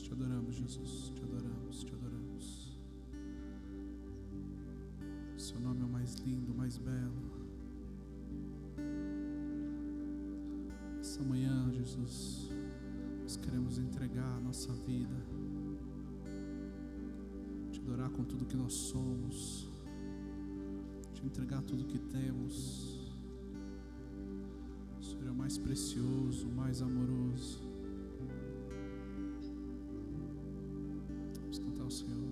te adoramos, Jesus, te adoramos, te adoramos. Seu nome é o mais lindo, o mais belo. Essa manhã, Jesus, nós queremos entregar a nossa vida, te adorar com tudo que nós somos, te entregar tudo que temos. O Senhor é o mais precioso, o mais amoroso. Vamos cantar ao Senhor.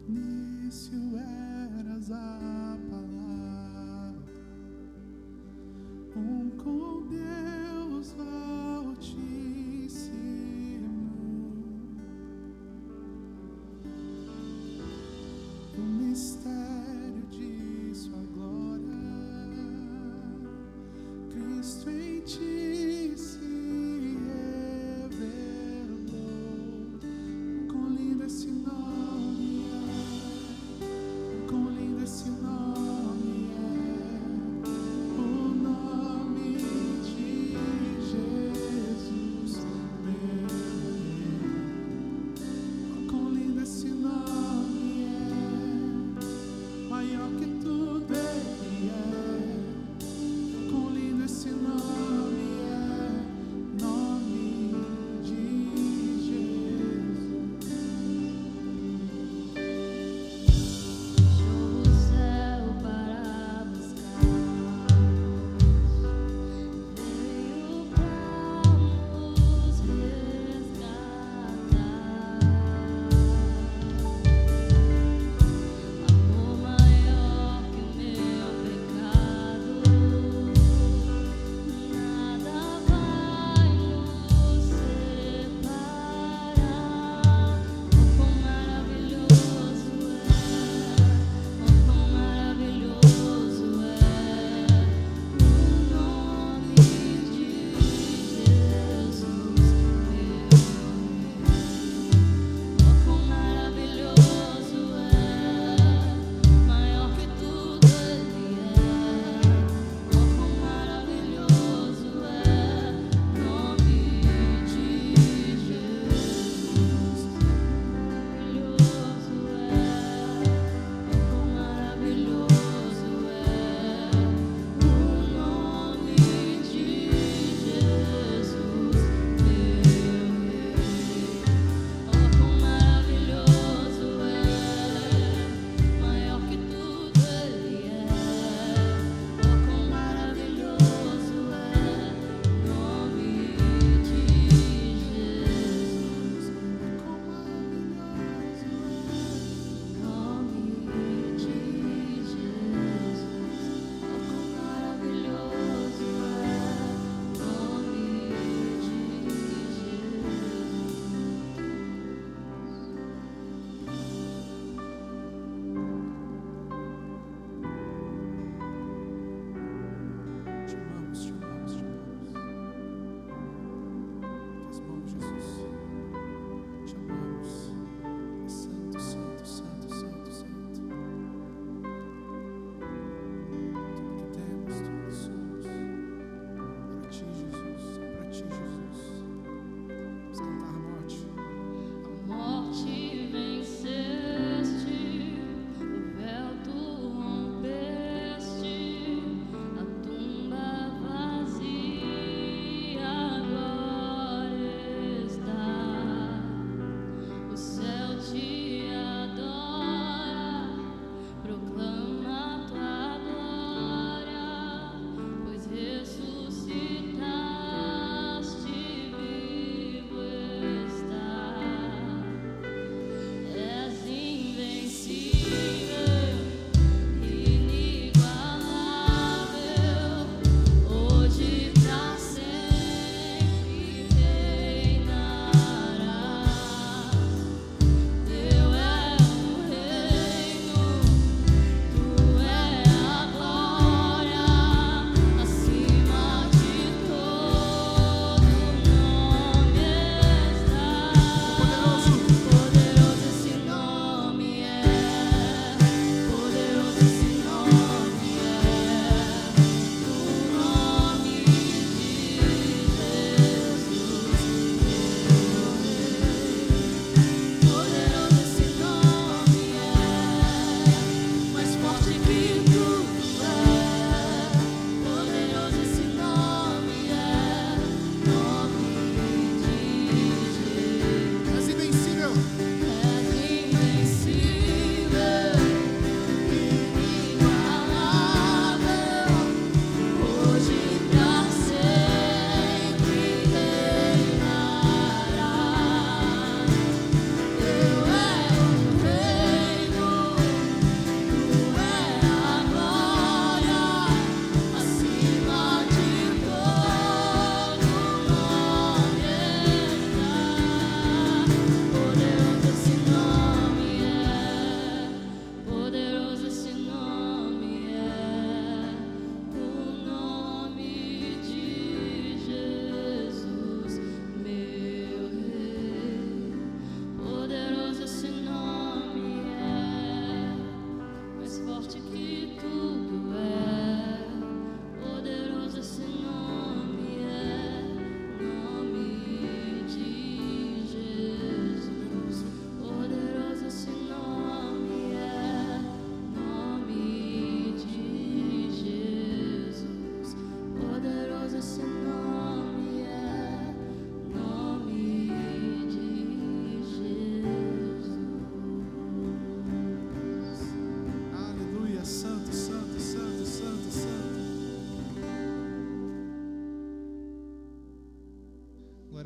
Início eras a palavra, com Deus Altíssimo, o mistério de sua glória, Cristo em ti se revelou. Quão lindo esse nome é, quão lindo esse nome.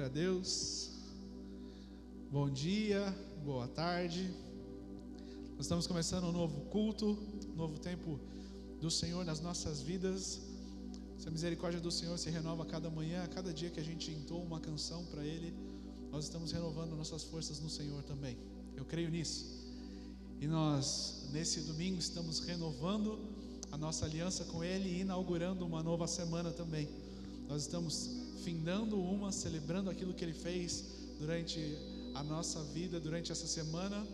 a Deus. Bom dia, boa tarde. Nós estamos começando um novo culto, um novo tempo do Senhor nas nossas vidas. Se a misericórdia do Senhor se renova a cada manhã, a cada dia que a gente entoa uma canção para Ele, nós estamos renovando nossas forças no Senhor também. Eu creio nisso. E nós, nesse domingo, estamos renovando a nossa aliança com Ele e inaugurando uma nova semana também. Nós estamos findando celebrando aquilo que Ele fez durante a nossa vida, durante essa semana,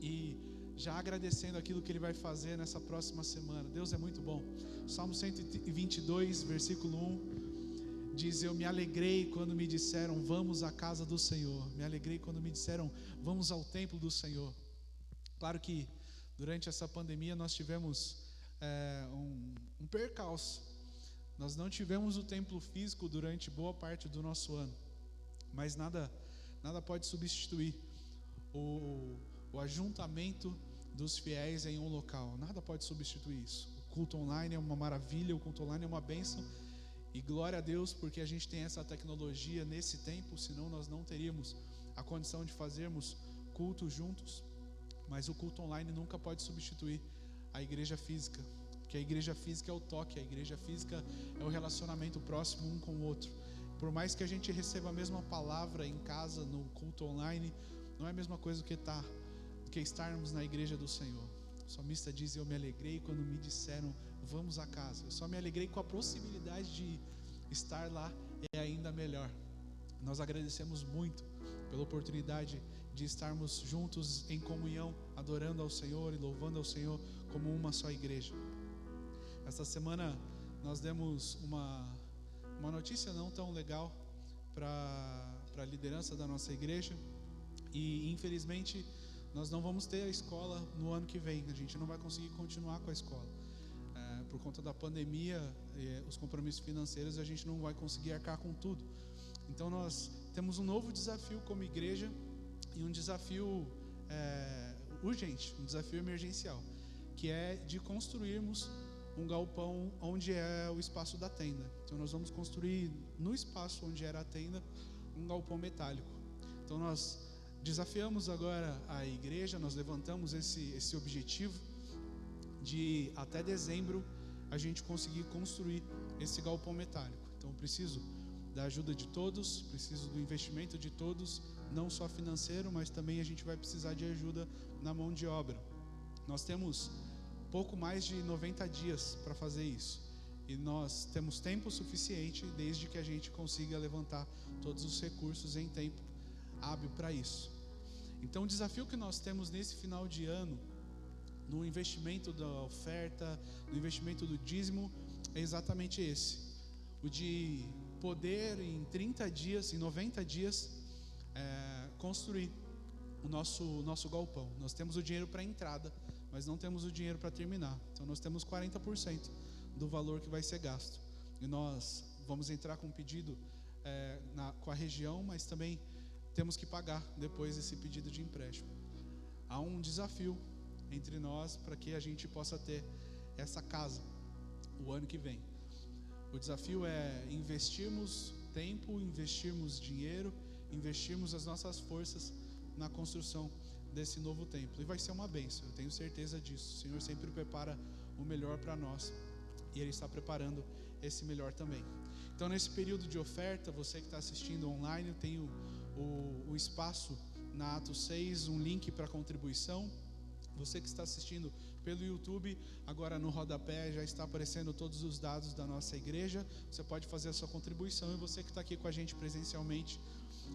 e já agradecendo aquilo que Ele vai fazer nessa próxima semana. Deus é muito bom. Salmo 122, versículo 1, diz: eu me alegrei quando me disseram, vamos à casa do Senhor. Me alegrei quando me disseram, vamos ao templo do Senhor. Claro que durante essa pandemia nós tivemos um percalço. Nós não tivemos o templo físico durante boa parte do nosso ano, mas nada pode substituir o ajuntamento dos fiéis em um local. Nada pode substituir isso. O culto online é uma maravilha, o culto online é uma bênção, e glória a Deus porque a gente tem essa tecnologia nesse tempo, senão nós não teríamos a condição de fazermos cultos juntos. Mas o culto online nunca pode substituir a igreja física, porque a igreja física é o toque, a igreja física é o relacionamento próximo um com o outro. Por mais que a gente receba a mesma palavra em casa, no culto online, não é a mesma coisa do que estarmos na igreja do Senhor. O salmista diz: eu me alegrei quando me disseram, vamos à casa. Eu só me alegrei com a possibilidade de estar lá, é ainda melhor. Nós agradecemos muito pela oportunidade de estarmos juntos em comunhão, adorando ao Senhor e louvando ao Senhor como uma só igreja. Esta semana nós demos uma notícia não tão legal para a liderança da nossa igreja, e infelizmente nós não vamos ter a escola no ano que vem. A gente não vai conseguir continuar com a escola por conta da pandemia, os compromissos financeiros, a gente não vai conseguir arcar com tudo. Então nós temos um novo desafio como igreja, e um desafio urgente, um desafio emergencial, que é de construirmos um galpão onde é o espaço da tenda. Então nós vamos construir no espaço onde era a tenda um galpão metálico. Então nós desafiamos agora a igreja, nós levantamos esse objetivo de até dezembro a gente conseguir construir esse galpão metálico. Então eu preciso da ajuda de todos, preciso do investimento de todos, não só financeiro, mas também a gente vai precisar de ajuda na mão de obra. Nós temos pouco mais de 90 dias para fazer isso, e nós temos tempo suficiente desde que a gente consiga levantar todos os recursos em tempo hábil para isso. Então o desafio que nós temos nesse final de ano, no investimento da oferta, no investimento do dízimo, é exatamente esse: o de poder em 30 dias, em 90 dias, construir o nosso galpão. Nós temos o dinheiro para a entrada, mas não temos o dinheiro para terminar. Então nós temos 40% do valor que vai ser gasto, e nós vamos entrar com um pedido com a região, mas também temos que pagar depois esse pedido de empréstimo. Há um desafio entre nós para que a gente possa ter essa casa o ano que vem. O desafio é investirmos tempo, investirmos dinheiro, investirmos as nossas forças na construção desse novo templo. E vai ser uma bênção, eu tenho certeza disso. O Senhor sempre prepara o melhor para nós, e Ele está preparando esse melhor também. Então nesse período de oferta, você que está assistindo online, eu tenho o espaço na Atos 6, um link para contribuição. Você que está assistindo pelo YouTube, agora no rodapé já está aparecendo todos os dados da nossa igreja. Você pode fazer a sua contribuição, e você que está aqui com a gente presencialmente,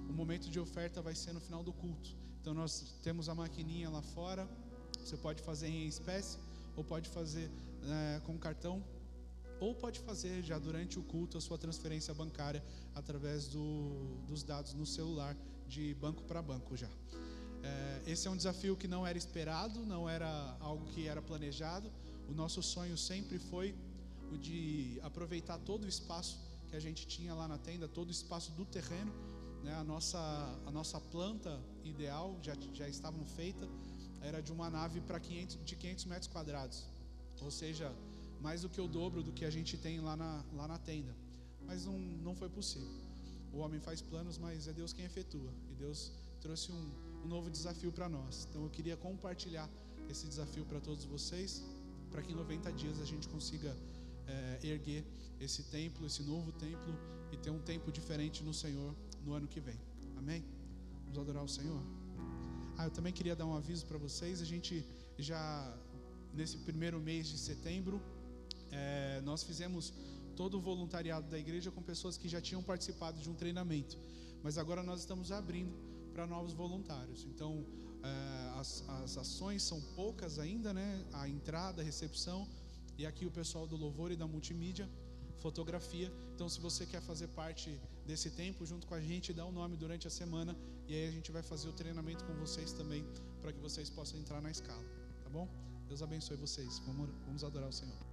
o momento de oferta vai ser no final do culto. Então nós temos a maquininha lá fora, você pode fazer em espécie, ou pode fazer com cartão, ou pode fazer já durante o culto a sua transferência bancária através dos dados no celular, de banco para banco já. Esse é um desafio que não era esperado, não era algo que era planejado. O nosso sonho sempre foi o de aproveitar todo o espaço que a gente tinha lá na tenda, todo o espaço do terreno, né? A nossa planta ideal já estava feita, era de uma nave de 500 metros quadrados, ou seja, mais do que o dobro do que a gente tem lá na tenda. Mas não foi possível. O homem faz planos, mas é Deus quem efetua. E Deus trouxe um novo desafio para nós. Então eu queria compartilhar esse desafio para todos vocês, para que em 90 dias a gente consiga erguer esse templo, esse novo templo, e ter um tempo diferente no Senhor no ano que vem. Amém? Vamos adorar o Senhor? Eu também queria dar um aviso para vocês. A gente já, nesse primeiro mês de setembro, nós fizemos todo o voluntariado da igreja com pessoas que já tinham participado de um treinamento, mas agora nós estamos abrindo para novos voluntários. Então as ações são poucas ainda, né? A entrada, a recepção, e aqui o pessoal do louvor e da multimídia, fotografia. Então se você quer fazer parte desse tempo junto com a gente, dá o nome durante a semana, e aí a gente vai fazer o treinamento com vocês também, para que vocês possam entrar na escala, tá bom? Deus abençoe vocês. Vamos adorar o Senhor.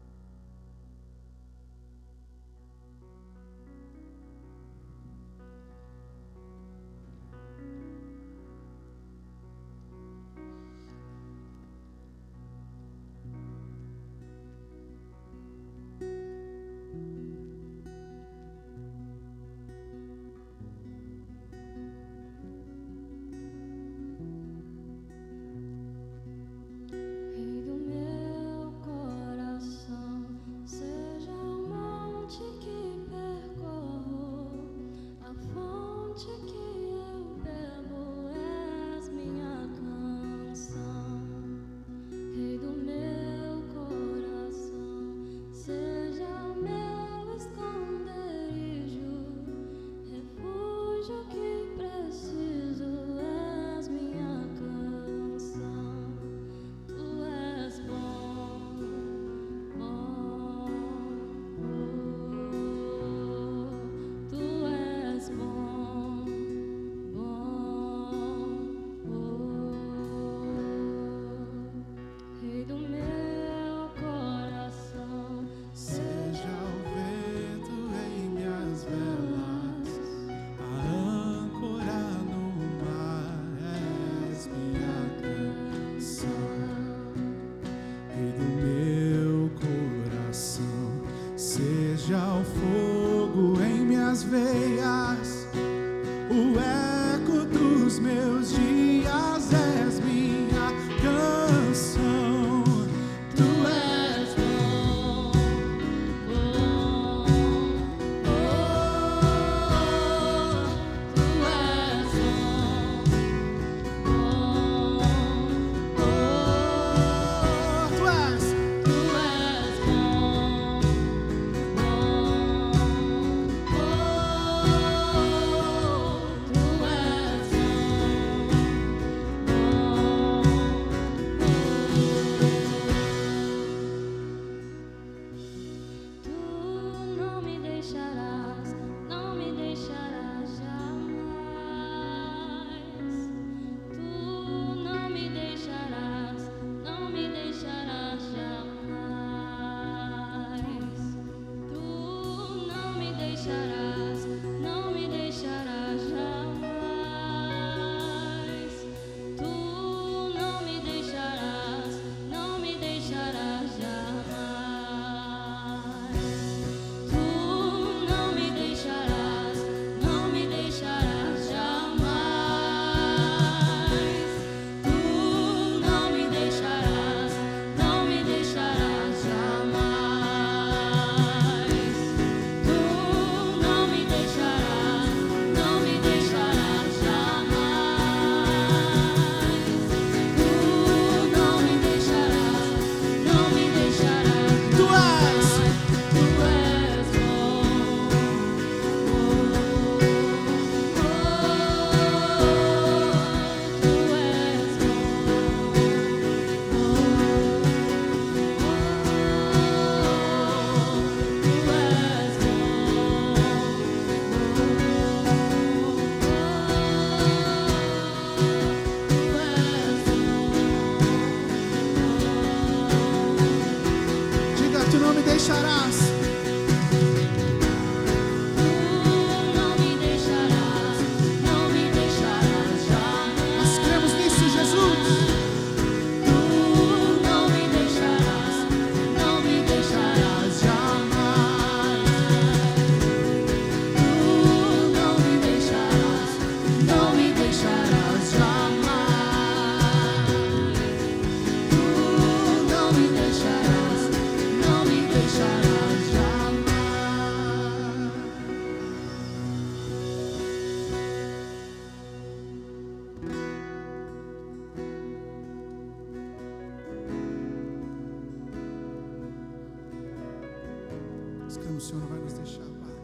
Senhor não vai nos deixar, Pai.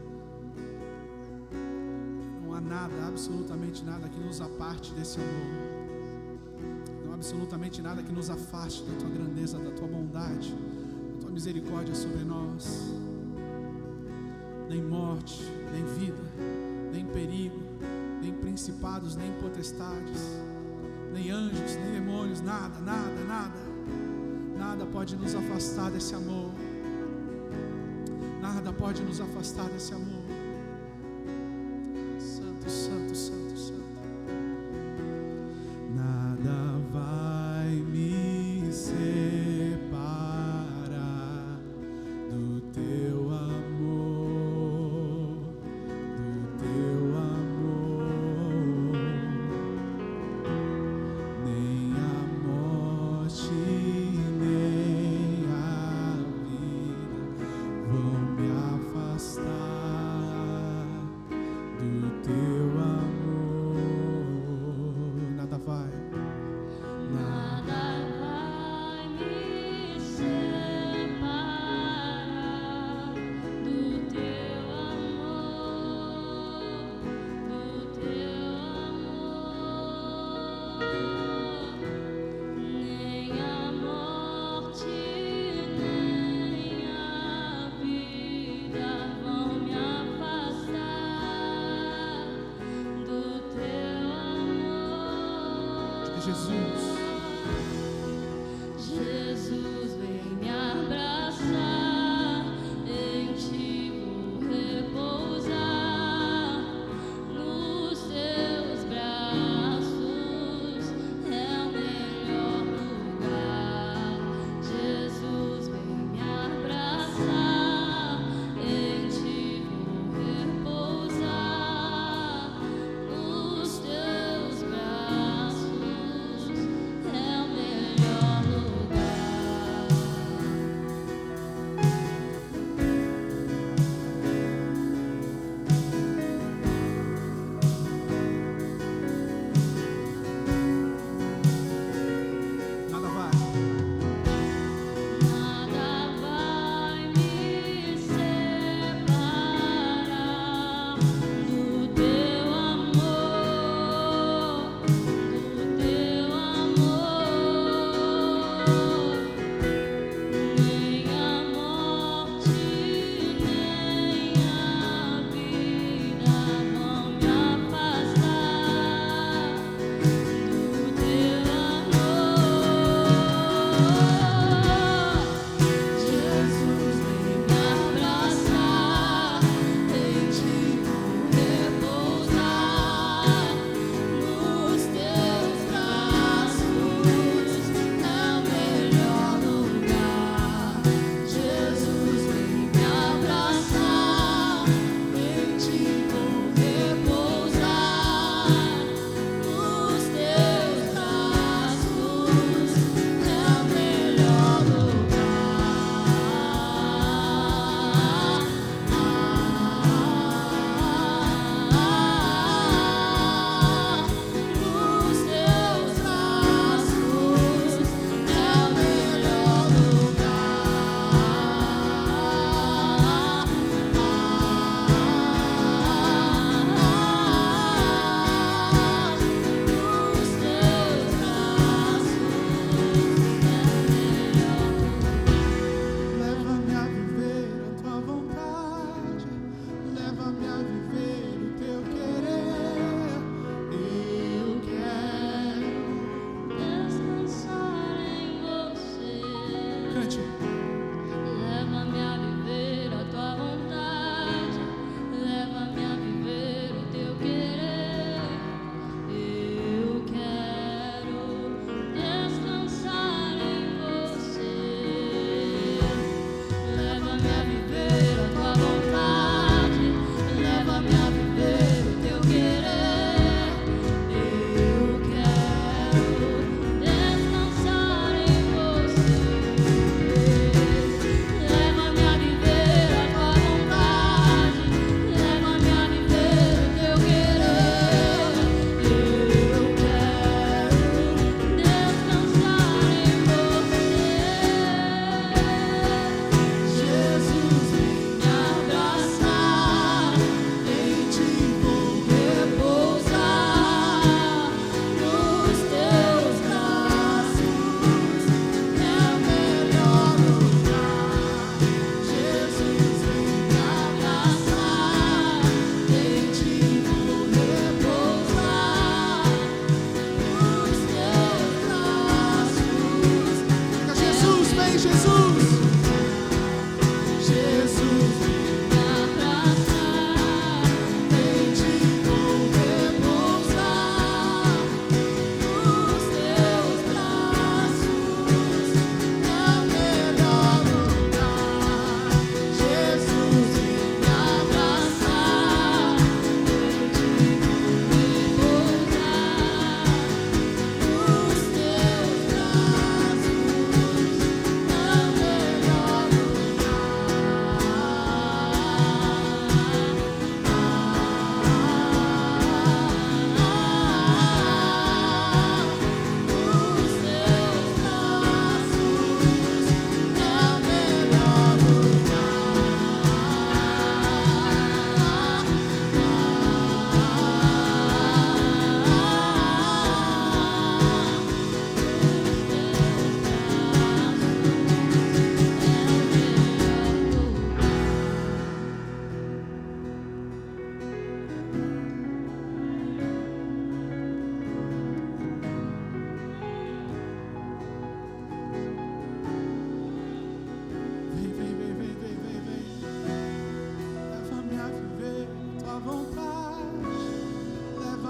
Não há nada, absolutamente nada que nos aparte desse amor. Não há absolutamente nada que nos afaste da Tua grandeza, da Tua bondade, da Tua misericórdia sobre nós. Nem morte, nem vida, nem perigo, nem principados, nem potestades, nem anjos, nem demônios, nada, nada, nada. Nada pode nos afastar desse amor. Nada pode nos afastar desse amor. Santo, santo, santo, santo. Nada vai me separar do Teu amor, do Teu amor. Nem a morte, nem a vida vão me afastar do Teu amor. Nada vai. Nada vai me separar do Teu amor, do Teu amor. Nem a morte, nem a vida vão me afastar do Teu amor. Jesus. Jesus vem me abraçar, em Ti vou repousar, nos Teus braços é o melhor lugar. Jesus vem me abraçar, em Ti vou repousar, nos Teus braços é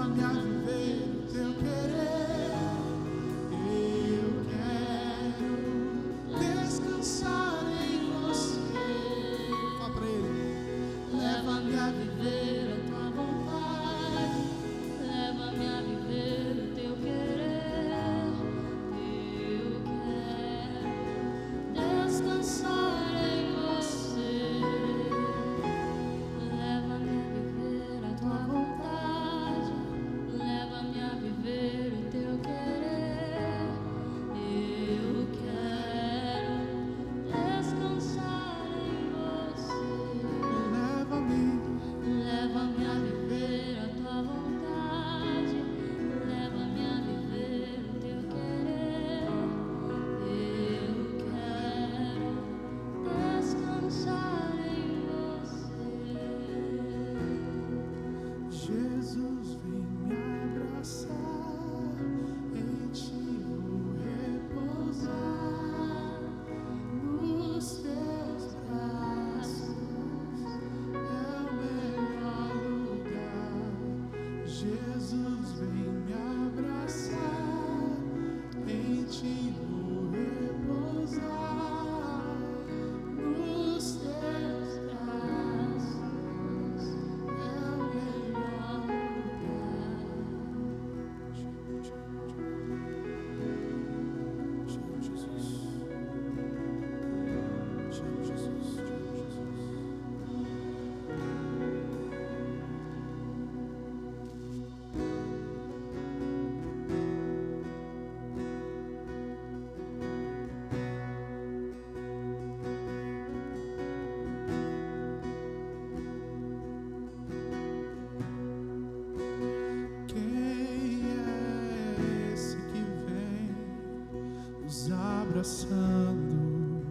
leva-me a viver o teu querer. Eu quero descansar em você. Fala pra ele. Leva-me a viver a tua vontade, leva-me a viver o teu querer. Eu quero descansar em você. Leva-me a viver a tua vontade, leva-me a viver o teu querer. Eu quero descansar em você. Leva-me. Leva-me a viver a tua vontade, leva-me a viver o teu querer. Eu quero descansar em você. Jesus, vem me abraçar, em ti vou repousar, nos teus braços é o melhor lugar. Jesus, vem me abraçar, em ti vou repousar, nos teus braços é o melhor lugar. Chama Jesus. Chama Jesus. Chama Jesus. Quem é esse que vem nos abraçando?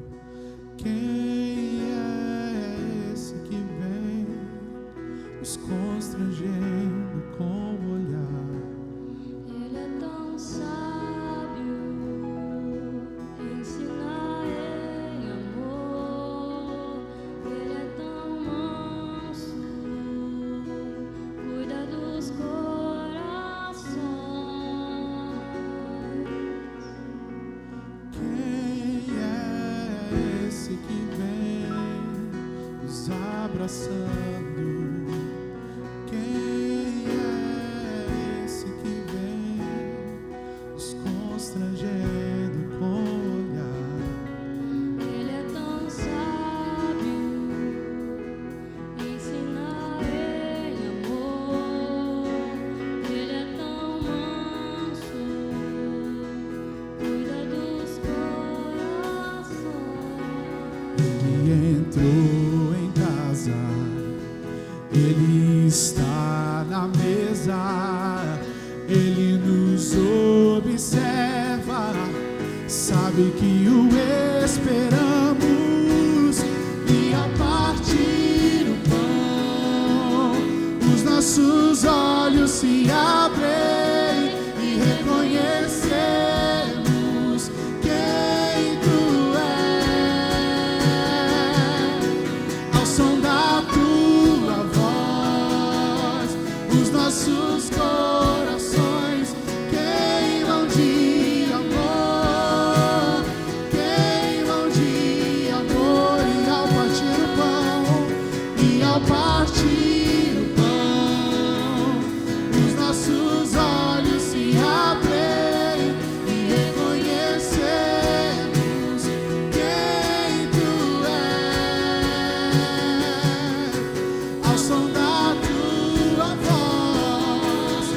Quem é esse que vem nos constrangendo com o olhar? Ele é tão sábio, ensina em amor. Ele é tão manso, cuida dos corações. Quem é esse que vem nos abraçando? Quem é esse que vem nos constrangendo com o olhar? Ele é tão sábio, ensina em amor. Ele é tão manso, cuida dos corações. Ele entrou em casa, ele está na mesa, ele nos observa, sabe que o esperamos, e ao partir o pão, os nossos olhos se abrem e reconhecemos quem tu és. Ao som da tua voz, os nossos corações queimam de amor, queimam de amor. E ao partir o pão, e ao partir o pão, os nossos olhos se abrem e reconhecemos quem tu és. Ao som da tua voz,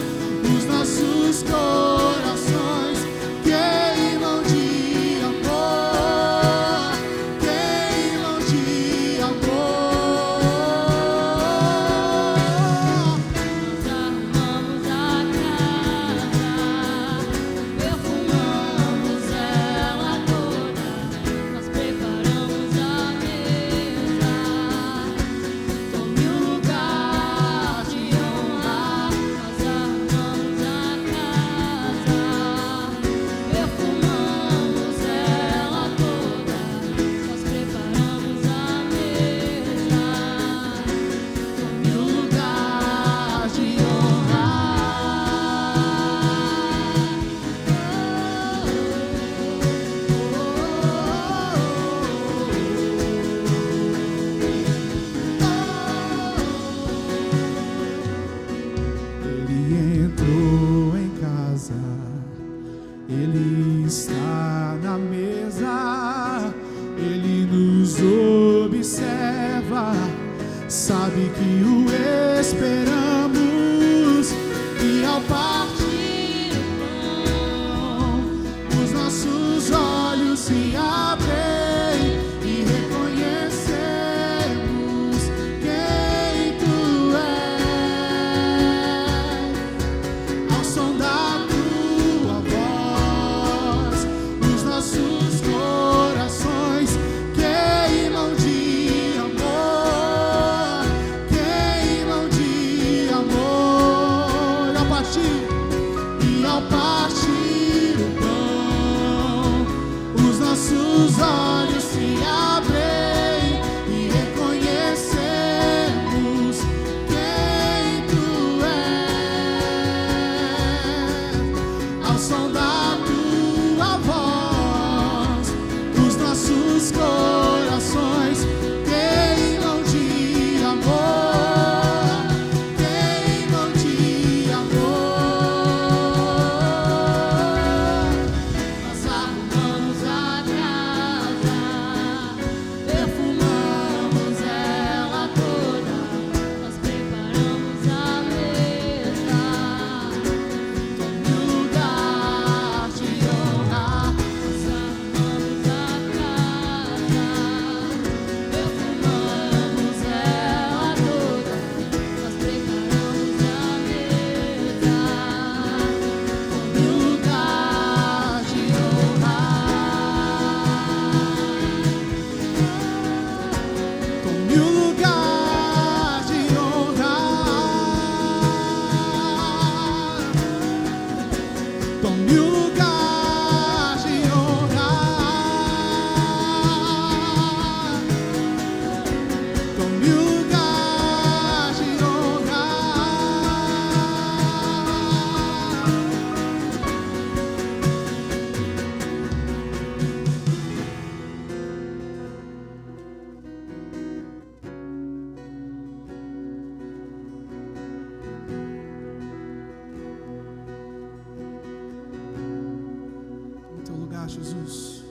Jesus.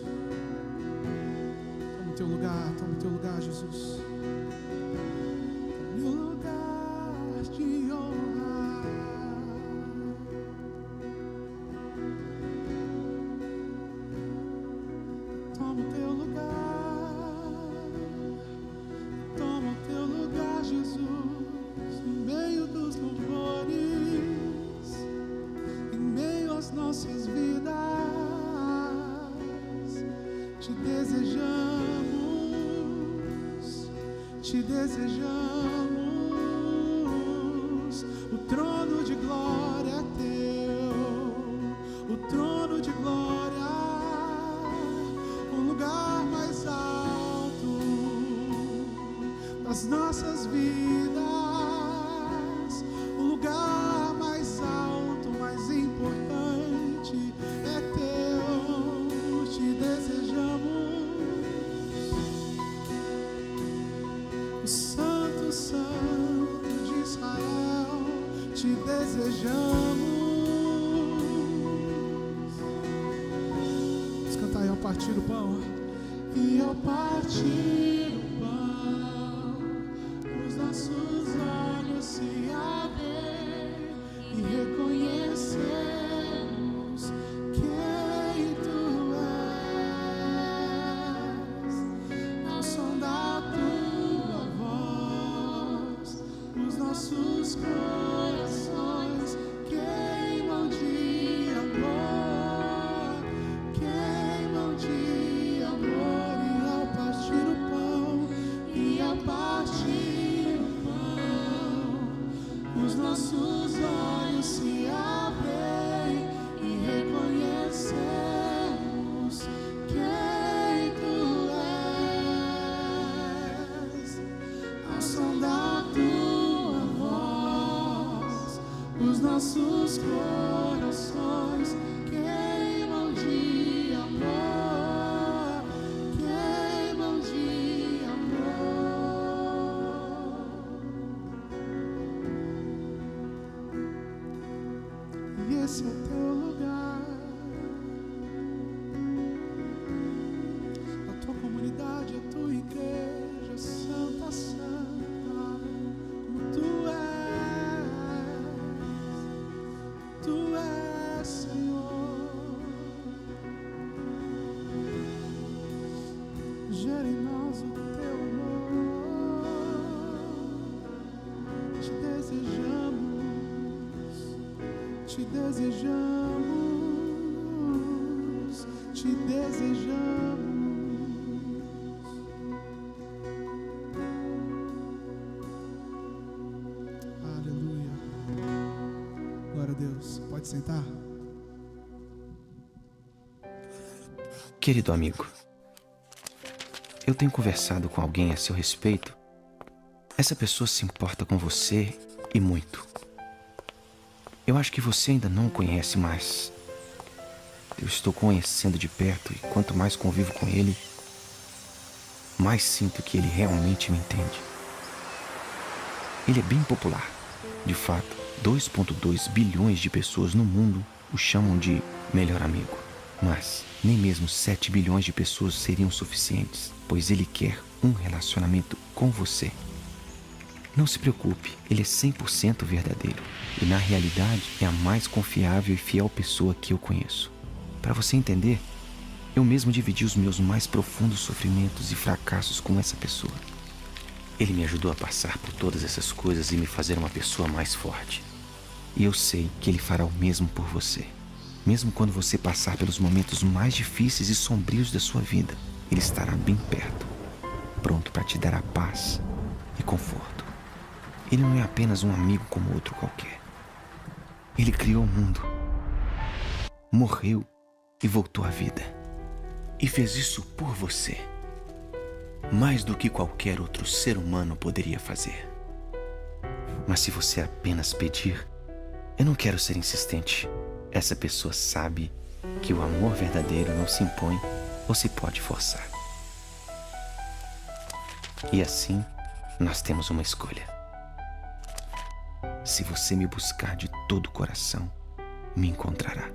Toma o teu lugar, Jesus. Tome o lugar de honra. Toma o teu lugar, Jesus, no meio dos louvores, em meio às nossas vidas. Te desejamos. O trono de glória é teu, o trono de glória, o lugar mais alto das nossas vidas, o lugar mais alto, mais importante é teu. Te desejamos. O Santo, Santo de Israel, te desejamos. Vamos cantar aí ao partir o pão. E ao partir o pão, os nossos olhos se abrem e reconhecemos quem tu és. Ao som da tua voz, os nossos corações queimam de amor, queimam de amor. E ao partir o pão, os nossos olhos se abrem e reconhecemos quem tu és. Ao som da tua voz, os nossos corações queimam de amor, queimam de amor. E esse é o teu lugar, a tua comunidade, a tua igreja, Santa, Santa, como tu és, Senhor. Gera em nós o teu amor, te desejamos, te desejamos, te desejamos. Aleluia. Glória a Deus. Pode sentar. Querido amigo, eu tenho conversado com alguém a seu respeito. Essa pessoa se importa com você e muito. Eu acho que você ainda não o conhece, mas eu estou conhecendo de perto e quanto mais convivo com ele, mais sinto que ele realmente me entende. Ele é bem popular. De fato, 2,2 bilhões de pessoas no mundo o chamam de melhor amigo. Mas nem mesmo 7 bilhões de pessoas seriam suficientes, pois ele quer um relacionamento com você. Não se preocupe, ele é 100% verdadeiro e na realidade é a mais confiável e fiel pessoa que eu conheço. Para você entender, eu mesmo dividi os meus mais profundos sofrimentos e fracassos com essa pessoa. Ele me ajudou a passar por todas essas coisas e me fazer uma pessoa mais forte. E eu sei que ele fará o mesmo por você. Mesmo quando você passar pelos momentos mais difíceis e sombrios da sua vida, ele estará bem perto, pronto para te dar a paz e conforto. Ele não é apenas um amigo como outro qualquer. Ele criou o mundo, morreu e voltou à vida. E fez isso por você, mais do que qualquer outro ser humano poderia fazer. Mas se você apenas pedir, eu não quero ser insistente. Essa pessoa sabe que o amor verdadeiro não se impõe ou se pode forçar. E assim, nós temos uma escolha. Se você me buscar de todo o coração, me encontrará.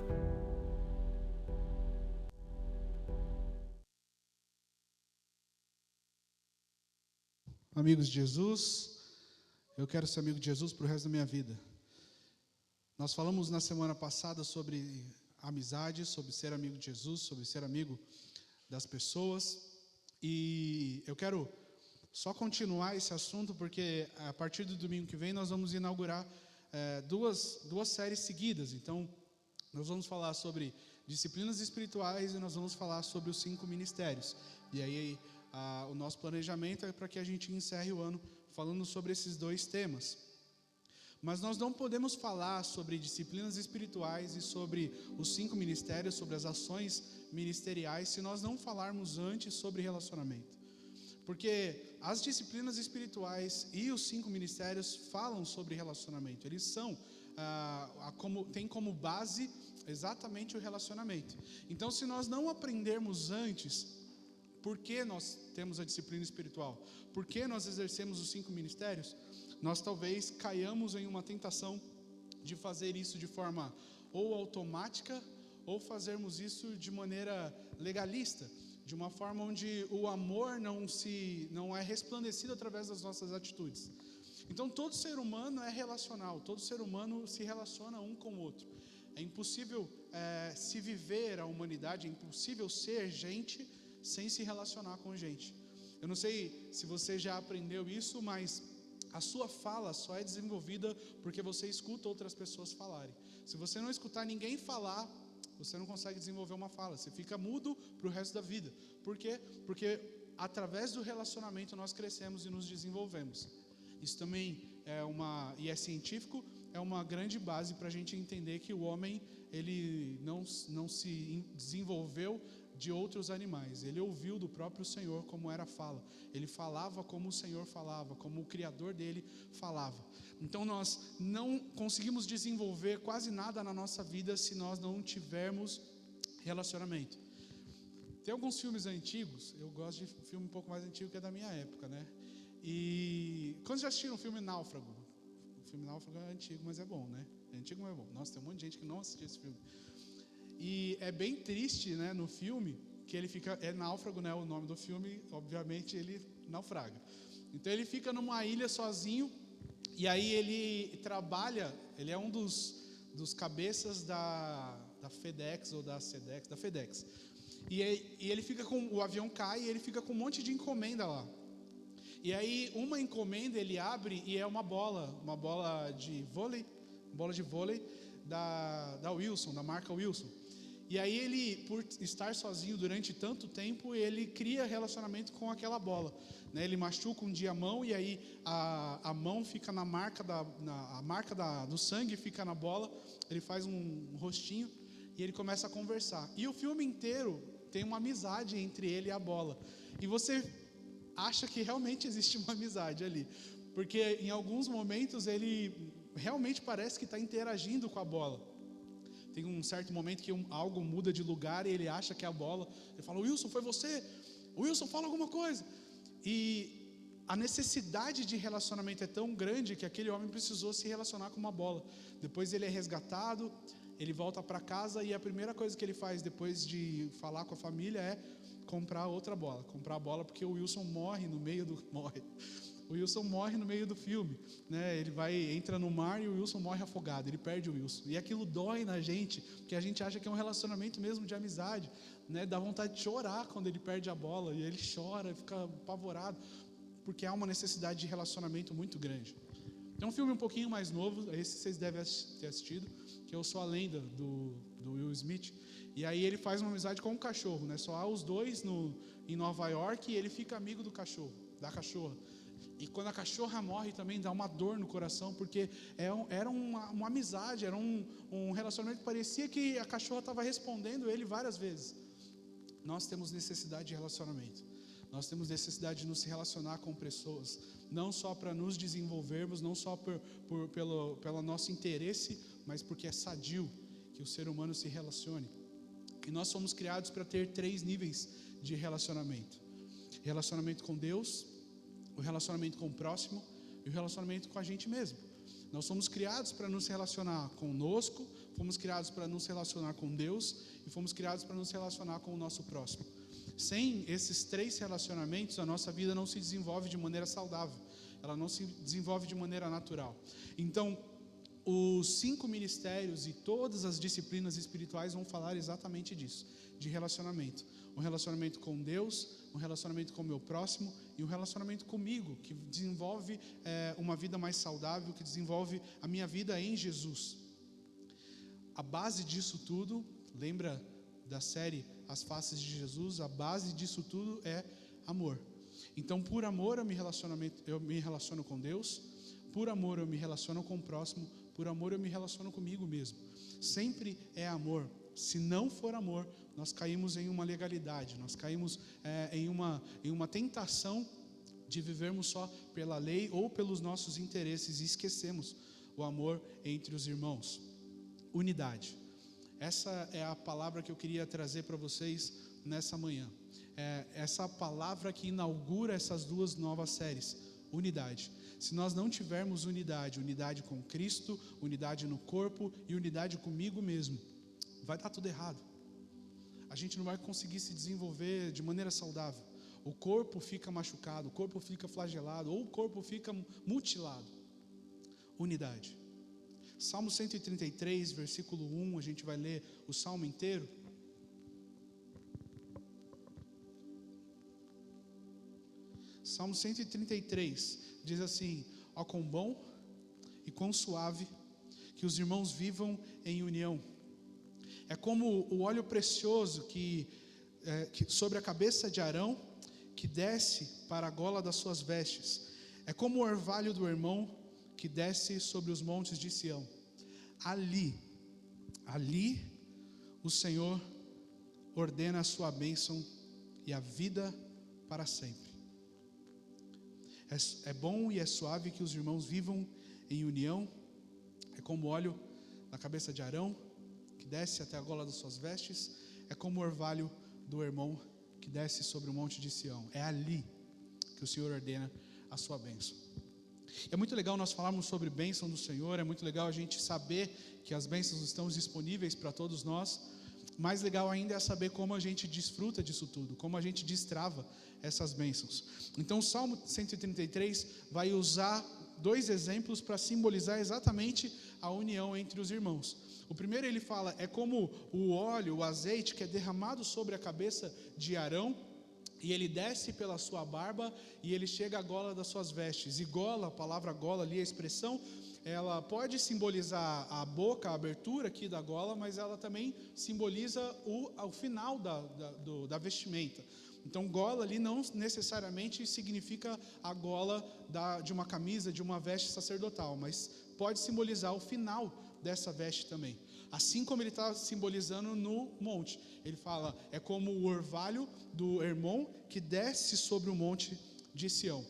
amigos de Jesus. Eu quero ser amigo de Jesus para o resto da minha vida. Nós falamos na semana passada sobre amizade, sobre ser amigo de Jesus, sobre ser amigo das pessoas. E eu quero só continuar esse assunto, porque a partir do domingo que vem nós vamos inaugurar duas séries seguidas. Então, nós vamos falar sobre disciplinas espirituais e nós vamos falar sobre os 5 ministérios. E aí, o nosso planejamento é para que a gente encerre o ano falando sobre esses 2 temas. Mas nós não podemos falar sobre disciplinas espirituais e sobre os 5 ministérios, sobre as ações ministeriais, se nós não falarmos antes sobre relacionamento. Porque as disciplinas espirituais e os 5 ministérios falam sobre relacionamento. Eles são, tem como base exatamente o relacionamento. Então, se nós não aprendermos antes por que nós temos a disciplina espiritual, por que nós exercemos os 5 ministérios, nós talvez caiamos em uma tentação de fazer isso de forma ou automática, ou fazermos isso de maneira legalista, de uma forma onde o amor não é resplandecido através das nossas atitudes. Então, todo ser humano é relacional, todo ser humano se relaciona um com o outro. É impossível se viver a humanidade, é impossível ser gente sem se relacionar com gente. Eu não sei se você já aprendeu isso, mas a sua fala só é desenvolvida porque você escuta outras pessoas falarem. Se você não escutar ninguém falar, você não consegue desenvolver uma fala, você fica mudo para o resto da vida. Por quê? Porque através do relacionamento nós crescemos e nos desenvolvemos. Isso também é científico, é uma grande base para a gente entender que o homem, ele não se desenvolveu de outros animais. Ele ouviu do próprio Senhor como era a fala. Ele falava como o Senhor falava, como o Criador dele falava. Então nós não conseguimos desenvolver quase nada na nossa vida se nós não tivermos relacionamento. Tem alguns filmes antigos, eu gosto de filme um pouco mais antigo que é da minha época, né? E quando já assistiram o filme Náufrago? O filme Náufrago é antigo, mas é bom, né? É antigo, mas é bom. Nossa, tem um monte de gente que não assistiu esse filme. E é bem triste, né, no filme, que ele fica, náufrago, né, o nome do filme, obviamente ele naufraga. Então ele fica numa ilha sozinho, e aí ele trabalha, ele é um dos cabeças da FedEx ou da SEDEX, da FedEx. E ele fica o avião cai e ele fica com um monte de encomenda lá. E aí uma encomenda ele abre e é uma bola de vôlei, da Wilson, da marca Wilson. E aí ele, por estar sozinho durante tanto tempo, ele cria relacionamento com aquela bola, né? Ele machuca um dia a mão e aí a mão fica na marca do sangue fica na bola. Ele faz um rostinho e ele começa a conversar. E o filme inteiro tem uma amizade entre ele e a bola. E você acha que realmente existe uma amizade ali, porque em alguns momentos ele realmente parece que está interagindo com a bola. Tem um certo momento que algo muda de lugar e ele acha que é a bola. Ele fala: Wilson, foi você? Wilson, fala alguma coisa. E a necessidade de relacionamento é tão grande que aquele homem precisou se relacionar com uma bola. Depois ele é resgatado, ele volta para casa e a primeira coisa que ele faz depois de falar com a família é comprar outra bola. Comprar a bola porque o Wilson morre no meio do... O Wilson morre no meio do filme, né? Ele entra no mar e o Wilson morre afogado, ele perde o Wilson. E aquilo dói na gente, porque a gente acha que é um relacionamento mesmo de amizade, né? Dá vontade de chorar quando ele perde a bola, e ele chora, fica apavorado, porque há uma necessidade de relacionamento muito grande. Tem um filme um pouquinho mais novo, esse vocês devem ter assistido, que Eu Sou a Lenda, do Will Smith. E aí ele faz uma amizade com um cachorro, né? Só há os dois em Nova York e ele fica amigo do cachorro, da cachorra. E quando a cachorra morre também dá uma dor no coração, porque era uma amizade, era um relacionamento que parecia que a cachorra estava respondendo ele várias vezes. Nós temos necessidade de relacionamento. Nós temos necessidade de nos relacionar com pessoas, não só para nos desenvolvermos, não só pelo nosso interesse, mas porque é sadio que o ser humano se relacione. E nós somos criados para ter 3 níveis de relacionamento: relacionamento com Deus, o relacionamento com o próximo e o relacionamento com a gente mesmo. Nós somos criados para nos relacionar conosco, fomos criados para nos relacionar com Deus e fomos criados para nos relacionar com o nosso próximo. Sem esses 3 relacionamentos, a nossa vida não se desenvolve de maneira saudável, ela não se desenvolve de maneira natural. Então, os 5 ministérios e todas as disciplinas espirituais vão falar exatamente disso, de relacionamento. Um relacionamento com Deus, um relacionamento com o meu próximo e um relacionamento comigo, que desenvolve uma vida mais saudável, que desenvolve a minha vida em Jesus. A base disso tudo, lembra da série As Faces de Jesus? A base disso tudo é amor. Então, por amor eu me relaciono com Deus, por amor eu me relaciono com o próximo, por amor eu me relaciono comigo mesmo. Sempre é amor. Se não for amor, nós caímos em uma legalidade, nós caímos em uma tentação de vivermos só pela lei ou pelos nossos interesses e esquecemos o amor entre os irmãos. Unidade. Essa é a palavra que eu queria trazer para vocês nessa manhã. Essa palavra que inaugura essas 2 novas séries. Unidade. Se nós não tivermos unidade com Cristo, unidade no corpo e unidade comigo mesmo, vai dar tudo errado. A gente não vai conseguir se desenvolver de maneira saudável. O corpo fica machucado, o corpo fica flagelado, ou o corpo fica mutilado. Unidade. Salmo 133, versículo 1, a gente vai ler o salmo inteiro. Salmo 133 diz assim: ó, quão bom e quão suave que os irmãos vivam em união. É como o óleo precioso que sobre a cabeça de Arão, que desce para a gola das suas vestes. É como o orvalho do irmão que desce sobre os montes de Sião. Ali o Senhor ordena a sua bênção e a vida para sempre. É bom e é suave que os irmãos vivam em união. É como o óleo na cabeça de Arão, que desce até a gola das suas vestes. É como o orvalho do irmão que desce sobre o monte de Sião. É ali que o Senhor ordena a sua bênção. É muito legal nós falarmos sobre bênção do Senhor. É muito legal a gente saber que as bênçãos estão disponíveis para todos nós. Mais legal ainda é saber como a gente desfruta disso tudo, como a gente destrava essas bênçãos. Então o Salmo 133 vai usar 2 exemplos para simbolizar exatamente a união entre os irmãos. O primeiro ele fala, é como o óleo, o azeite que é derramado sobre a cabeça de Arão, e ele desce pela sua barba e ele chega à gola das suas vestes. E gola, a palavra gola ali, a expressão, ela pode simbolizar a boca, a abertura aqui da gola, mas ela também simboliza o final da vestimenta. Então gola ali não necessariamente significa a gola de uma camisa, de uma veste sacerdotal, mas pode simbolizar o final dessa veste também. Assim como ele está simbolizando no monte. Ele fala, é como o orvalho do Hermon que desce sobre o monte de Sião.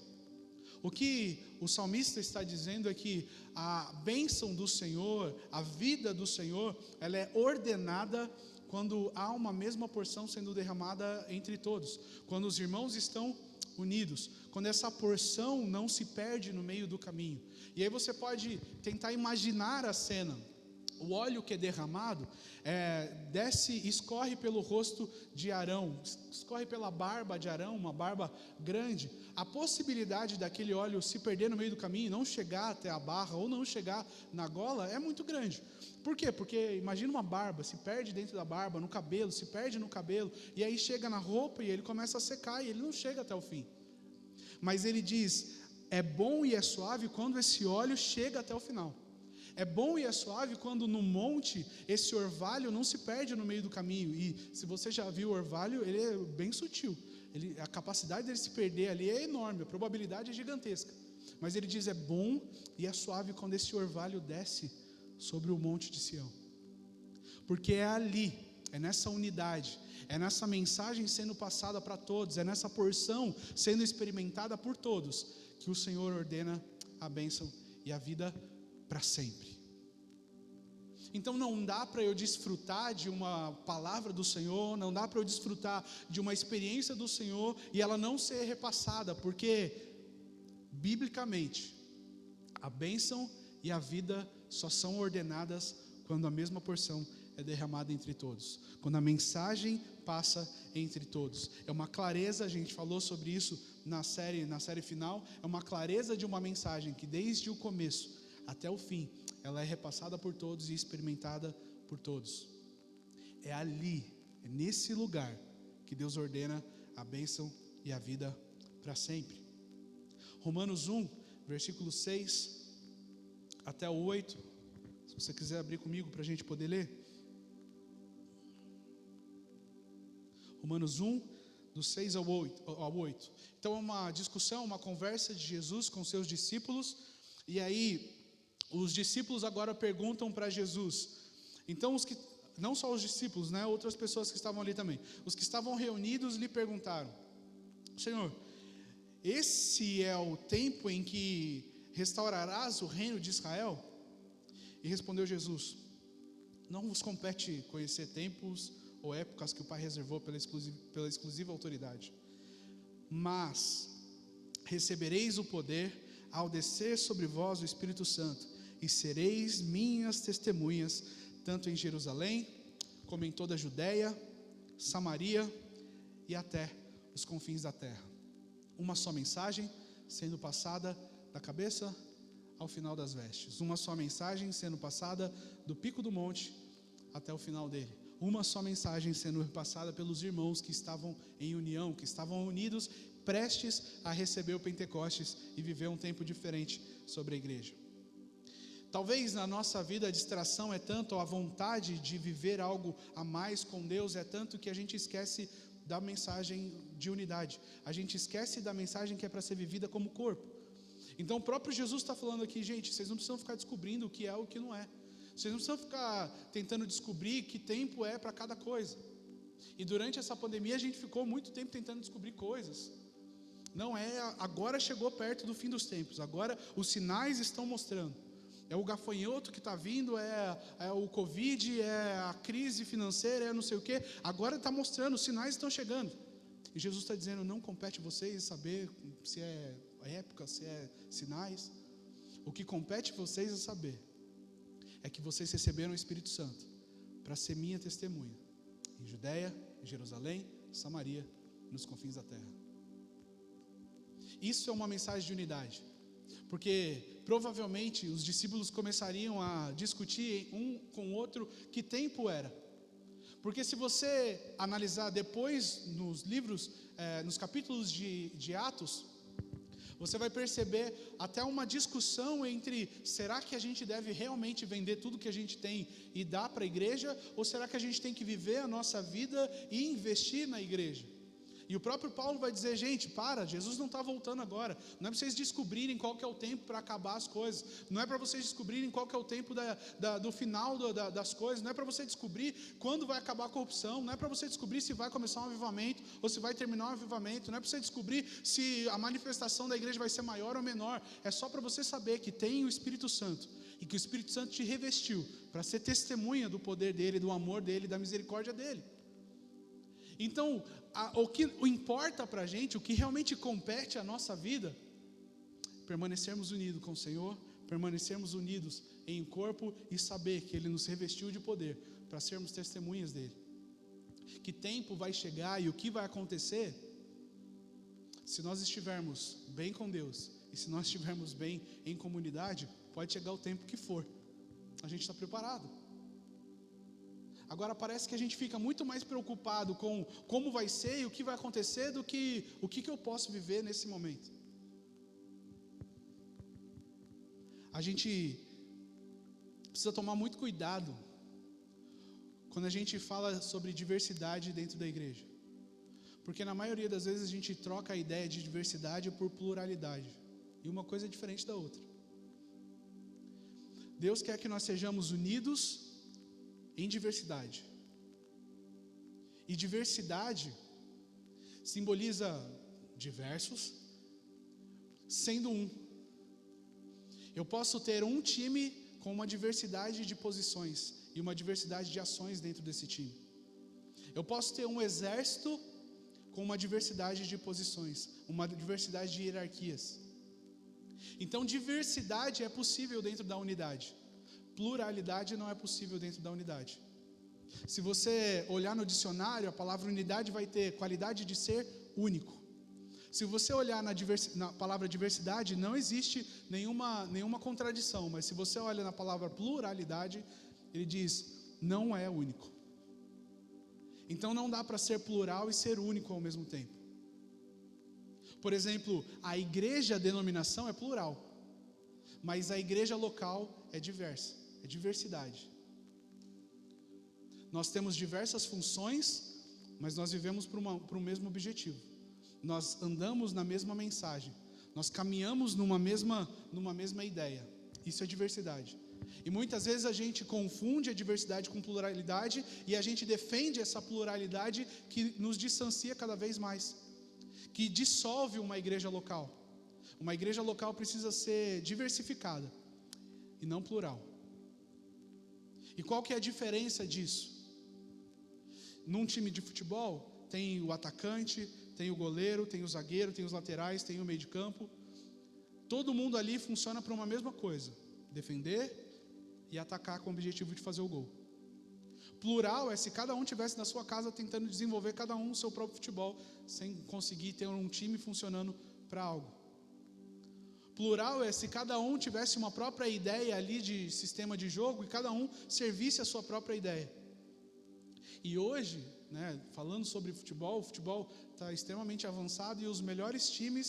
O que o salmista está dizendo é que a bênção do Senhor, a vida do Senhor, ela é ordenada quando há uma mesma porção sendo derramada entre todos. Quando os irmãos estão unidos, quando essa porção não se perde no meio do caminho. E aí você pode tentar imaginar a cena. O óleo que é derramado desce e escorre pelo rosto de Arão, escorre pela barba de Arão, uma barba grande. A possibilidade daquele óleo se perder no meio do caminho, não chegar até a barra ou não chegar na gola é muito grande. Por quê? Porque imagina uma barba, se perde dentro da barba, no cabelo, se perde no cabelo, e aí chega na roupa e ele começa a secar e ele não chega até o fim. Mas ele diz, é bom e é suave quando esse óleo chega até o final. É bom e é suave quando no monte esse orvalho não se perde no meio do caminho. E se você já viu o orvalho, ele é bem sutil. A capacidade dele se perder ali é enorme, a probabilidade é gigantesca. Mas ele diz, é bom e é suave quando esse orvalho desce sobre o monte de Sião. Porque é ali, é nessa unidade, é nessa mensagem sendo passada para todos, é nessa porção sendo experimentada por todos, que o Senhor ordena a bênção e a vida para sempre. Então não dá para eu desfrutar de uma palavra do Senhor, não dá para eu desfrutar de uma experiência do Senhor e ela não ser repassada, porque biblicamente a bênção e a vida só são ordenadas quando a mesma porção é derramada entre todos, quando a mensagem passa entre todos. É uma clareza, a gente falou sobre isso na série final, é uma clareza de uma mensagem que desde o começo até o fim, ela é repassada por todos e experimentada por todos. É ali, é nesse lugar que Deus ordena a bênção e a vida para sempre. Romanos 1, versículo 6 até o 8. Se você quiser abrir comigo para a gente poder ler. Romanos 1, do 6 ao 8. Então é uma discussão, uma conversa de Jesus com seus discípulos. E aí, os discípulos agora perguntam para Jesus. Então, não só os discípulos, né? Outras pessoas que estavam ali também. Os que estavam reunidos lhe perguntaram: Senhor, esse é o tempo em que restaurarás o reino de Israel? E respondeu Jesus: não vos compete conhecer tempos ou épocas que o Pai reservou pela exclusiva autoridade, mas recebereis o poder ao descer sobre vós o Espírito Santo, e sereis minhas testemunhas, tanto em Jerusalém, como em toda a Judéia, Samaria e até os confins da terra. Uma só mensagem sendo passada da cabeça ao final das vestes. Uma só mensagem sendo passada do pico do monte até o final dele. Uma só mensagem sendo passada pelos irmãos que estavam em união, que estavam unidos, prestes a receber o Pentecostes e viver um tempo diferente sobre a igreja. Talvez na nossa vida a distração é tanto, a vontade de viver algo a mais com Deus é tanto que a gente esquece da mensagem de unidade. A gente esquece da mensagem que é para ser vivida como corpo. Então o próprio Jesus está falando aqui: gente, vocês não precisam ficar descobrindo o que é ou o que não é. Vocês não precisam ficar tentando descobrir que tempo é para cada coisa. E durante essa pandemia a gente ficou muito tempo tentando descobrir coisas. Não é, agora chegou perto do fim dos tempos. Agora os sinais estão mostrando. É o gafanhoto que está vindo, é o Covid, é a crise financeira, é não sei o quê. Agora está mostrando, os sinais estão chegando. E Jesus está dizendo: não compete vocês saber se é época, se é sinais. O que compete vocês é saber é que vocês receberam o Espírito Santo para ser minha testemunha em Judéia, em Jerusalém, Samaria, nos confins da terra. Isso é uma mensagem de unidade, porque provavelmente os discípulos começariam a discutir um com o outro que tempo era. Porque se você analisar depois nos livros, nos capítulos de Atos, você vai perceber até uma discussão entre: será que a gente deve realmente vender tudo que a gente tem e dar para a igreja? Ou será que a gente tem que viver a nossa vida e investir na igreja? E o próprio Paulo vai dizer: gente, Jesus não está voltando agora. Não é para vocês descobrirem qual que é o tempo para acabar as coisas. Não é para vocês descobrirem qual que é o tempo do final das coisas. Não é para você descobrir quando vai acabar a corrupção. Não é para você descobrir se vai começar um avivamento ou se vai terminar um avivamento. Não é para você descobrir se a manifestação da igreja vai ser maior ou menor. É só para você saber que tem o Espírito Santo e que o Espírito Santo te revestiu para ser testemunha do poder dele, do amor dele, da misericórdia dele. Então, o que importa para a gente, o que realmente compete à nossa vida, permanecermos unidos com o Senhor, permanecermos unidos em corpo e saber que Ele nos revestiu de poder para sermos testemunhas dEle. Que tempo vai chegar e o que vai acontecer, se nós estivermos bem com Deus e se nós estivermos bem em comunidade, pode chegar o tempo que for, a gente está preparado. Agora parece que a gente fica muito mais preocupado com como vai ser e o que vai acontecer do que o que eu posso viver nesse momento. A gente precisa tomar muito cuidado quando a gente fala sobre diversidade dentro da igreja. Porque na maioria das vezes a gente troca a ideia de diversidade por pluralidade. E uma coisa é diferente da outra. Deus quer que nós sejamos unidos em diversidade. E diversidade simboliza diversos, sendo um. Eu posso ter um time com uma diversidade de posições e uma diversidade de ações dentro desse time. Eu posso ter um exército com uma diversidade de posições, uma diversidade de hierarquias. Então, diversidade é possível dentro da unidade. Pluralidade não é possível dentro da unidade. Se você olhar no dicionário, a palavra unidade vai ter qualidade de ser único. Se você olhar na palavra diversidade, não existe nenhuma contradição, mas se você olha na palavra pluralidade, ele diz, não é único. Então não dá para ser plural e ser único ao mesmo tempo. Por exemplo, a igreja, a denominação é plural, mas a igreja local é diversa, é diversidade. Nós temos diversas funções, mas nós vivemos para o mesmo objetivo. Nós andamos na mesma mensagem, nós caminhamos numa mesma ideia. Isso é diversidade. E muitas vezes a gente confunde a diversidade com pluralidade e a gente defende essa pluralidade que nos distancia cada vez mais, que dissolve uma igreja local. Uma igreja local precisa ser diversificada e não plural. E qual que é a diferença disso? Num time de futebol, tem o atacante, tem o goleiro, tem o zagueiro, tem os laterais, tem o meio de campo. Todo mundo ali funciona para uma mesma coisa: defender e atacar com o objetivo de fazer o gol. Plural é se cada um estivesse na sua casa tentando desenvolver cada um o seu próprio futebol, sem conseguir ter um time funcionando para algo. Plural é se cada um tivesse uma própria ideia ali de sistema de jogo e cada um servisse a sua própria ideia. E hoje, falando sobre futebol, o futebol está extremamente avançado e os melhores times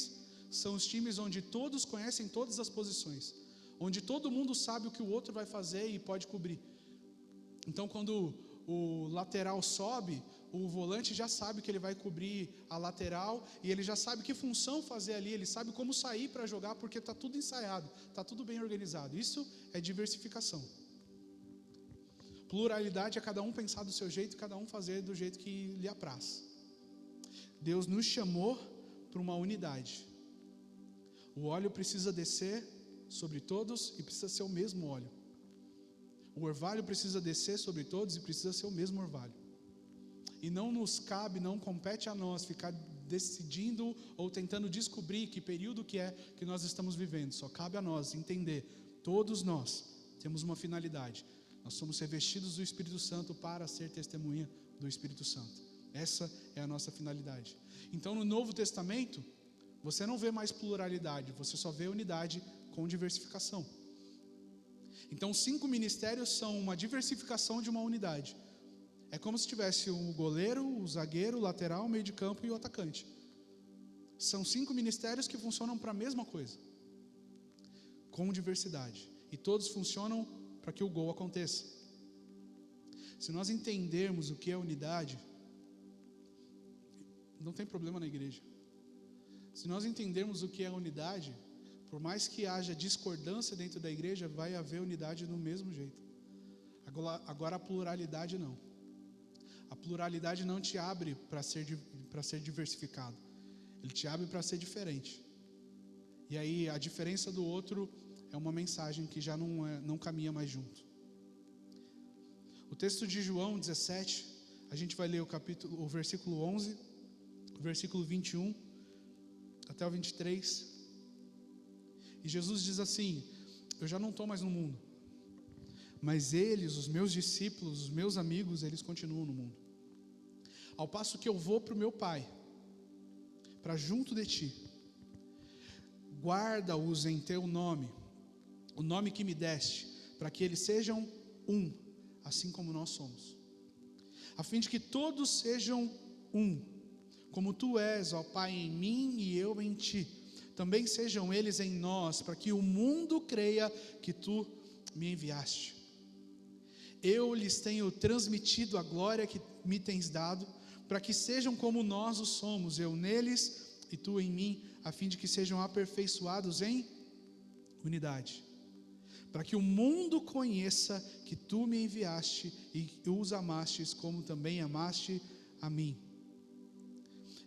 são os times onde todos conhecem todas as posições, onde todo mundo sabe o que o outro vai fazer e pode cobrir. Então, quando o lateral sobe, o volante já sabe que ele vai cobrir a lateral e ele já sabe que função fazer ali, ele sabe como sair para jogar, porque está tudo ensaiado, está tudo bem organizado. Isso é diversificação. Pluralidade é cada um pensar do seu jeito, cada um fazer do jeito que lhe apraz. Deus nos chamou para uma unidade. O óleo precisa descer sobre todos e precisa ser o mesmo óleo. O orvalho precisa descer sobre todos e precisa ser o mesmo orvalho. E não nos cabe, não compete a nós ficar decidindo ou tentando descobrir que período que é que nós estamos vivendo. Só cabe a nós entender, todos nós temos uma finalidade. Nós somos revestidos do Espírito Santo para ser testemunha do Espírito Santo. Essa é a nossa finalidade. Então, no Novo Testamento, você não vê mais pluralidade, você só vê unidade com diversificação. Então, 5 ministérios são uma diversificação de uma unidade. É como se tivesse o goleiro, o zagueiro, o lateral, o meio de campo e o atacante. São 5 ministérios que funcionam para a mesma coisa, com diversidade. E todos funcionam para que o gol aconteça. Se nós entendermos o que é unidade, não tem problema na igreja. Se nós entendermos o que é unidade, por mais que haja discordância dentro da igreja, vai haver unidade do mesmo jeito. Agora a pluralidade não. A pluralidade não te abre para ser diversificado. Ele te abre para ser diferente. E aí a diferença do outro é uma mensagem que já não caminha mais junto. O texto de João 17, a gente vai ler o versículo 11, o versículo 21 até o 23. E Jesus diz assim: eu já não estou mais no mundo, mas eles, os meus discípulos, os meus amigos, eles continuam no mundo. Ao passo que eu vou para o meu Pai, para junto de ti. Guarda-os em teu nome, o nome que me deste, para que eles sejam um, assim como nós somos, a fim de que todos sejam um, como tu és, ó Pai, em mim e eu em ti, também sejam eles em nós, para que o mundo creia que tu me enviaste. Eu lhes tenho transmitido a glória que me tens dado, para que sejam como nós o somos, eu neles e tu em mim, a fim de que sejam aperfeiçoados em unidade, para que o mundo conheça que tu me enviaste e os amastes como também amaste a mim.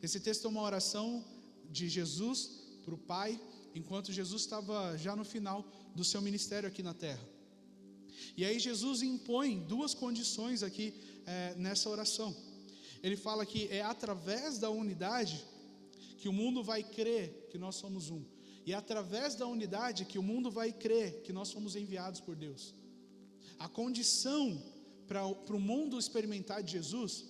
Esse texto é uma oração de Jesus para o Pai, enquanto Jesus estava já no final do seu ministério aqui na terra. E aí Jesus impõe 2 condições aqui nessa oração. Ele fala que é através da unidade que o mundo vai crer que nós somos um. E é através da unidade que o mundo vai crer que nós somos enviados por Deus. A condição para o mundo experimentar de Jesus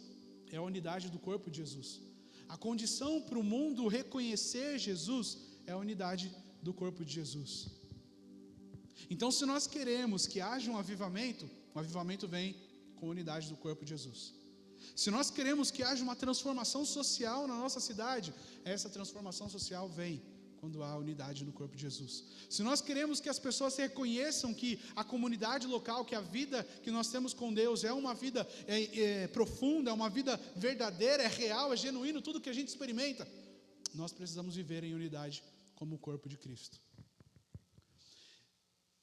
é a unidade do corpo de Jesus. A condição para o mundo reconhecer Jesus é a unidade do corpo de Jesus. Então, se nós queremos que haja um avivamento, o avivamento vem com a unidade do corpo de Jesus. Se nós queremos que haja uma transformação social na nossa cidade, essa transformação social vem quando há unidade no corpo de Jesus. Se nós queremos que as pessoas reconheçam que a comunidade local, que a vida que nós temos com Deus é uma vida profunda, é uma vida verdadeira, é real, é genuíno, tudo que a gente experimenta, nós precisamos viver em unidade como o corpo de Cristo.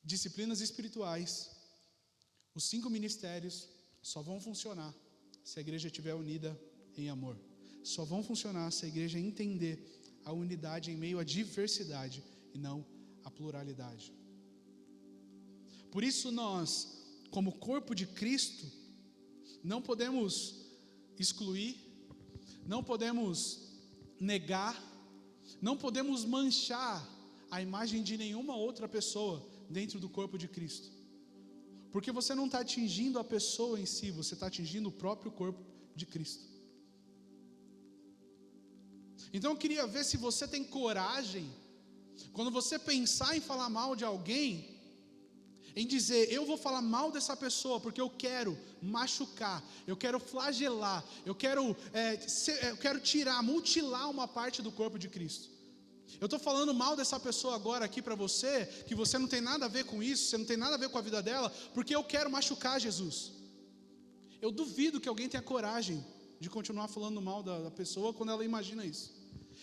Disciplinas espirituais, os 5 ministérios só vão funcionar se a igreja estiver unida em amor. Só vão funcionar se a igreja entender a unidade em meio à diversidade e não à pluralidade. Por isso nós, como corpo de Cristo, não podemos excluir, não podemos negar, não podemos manchar a imagem de nenhuma outra pessoa dentro do corpo de Cristo. Porque você não está atingindo a pessoa em si, você está atingindo o próprio corpo de Cristo. Então eu queria ver se você tem coragem, quando você pensar em falar mal de alguém, em dizer, eu vou falar mal dessa pessoa, porque eu quero machucar, eu quero flagelar, eu quero tirar, mutilar uma parte do corpo de Cristo. Eu estou falando mal dessa pessoa agora aqui para você, que você não tem nada a ver com isso, você não tem nada a ver com a vida dela, porque eu quero machucar Jesus. Eu duvido que alguém tenha coragem de continuar falando mal da pessoa quando ela imagina isso.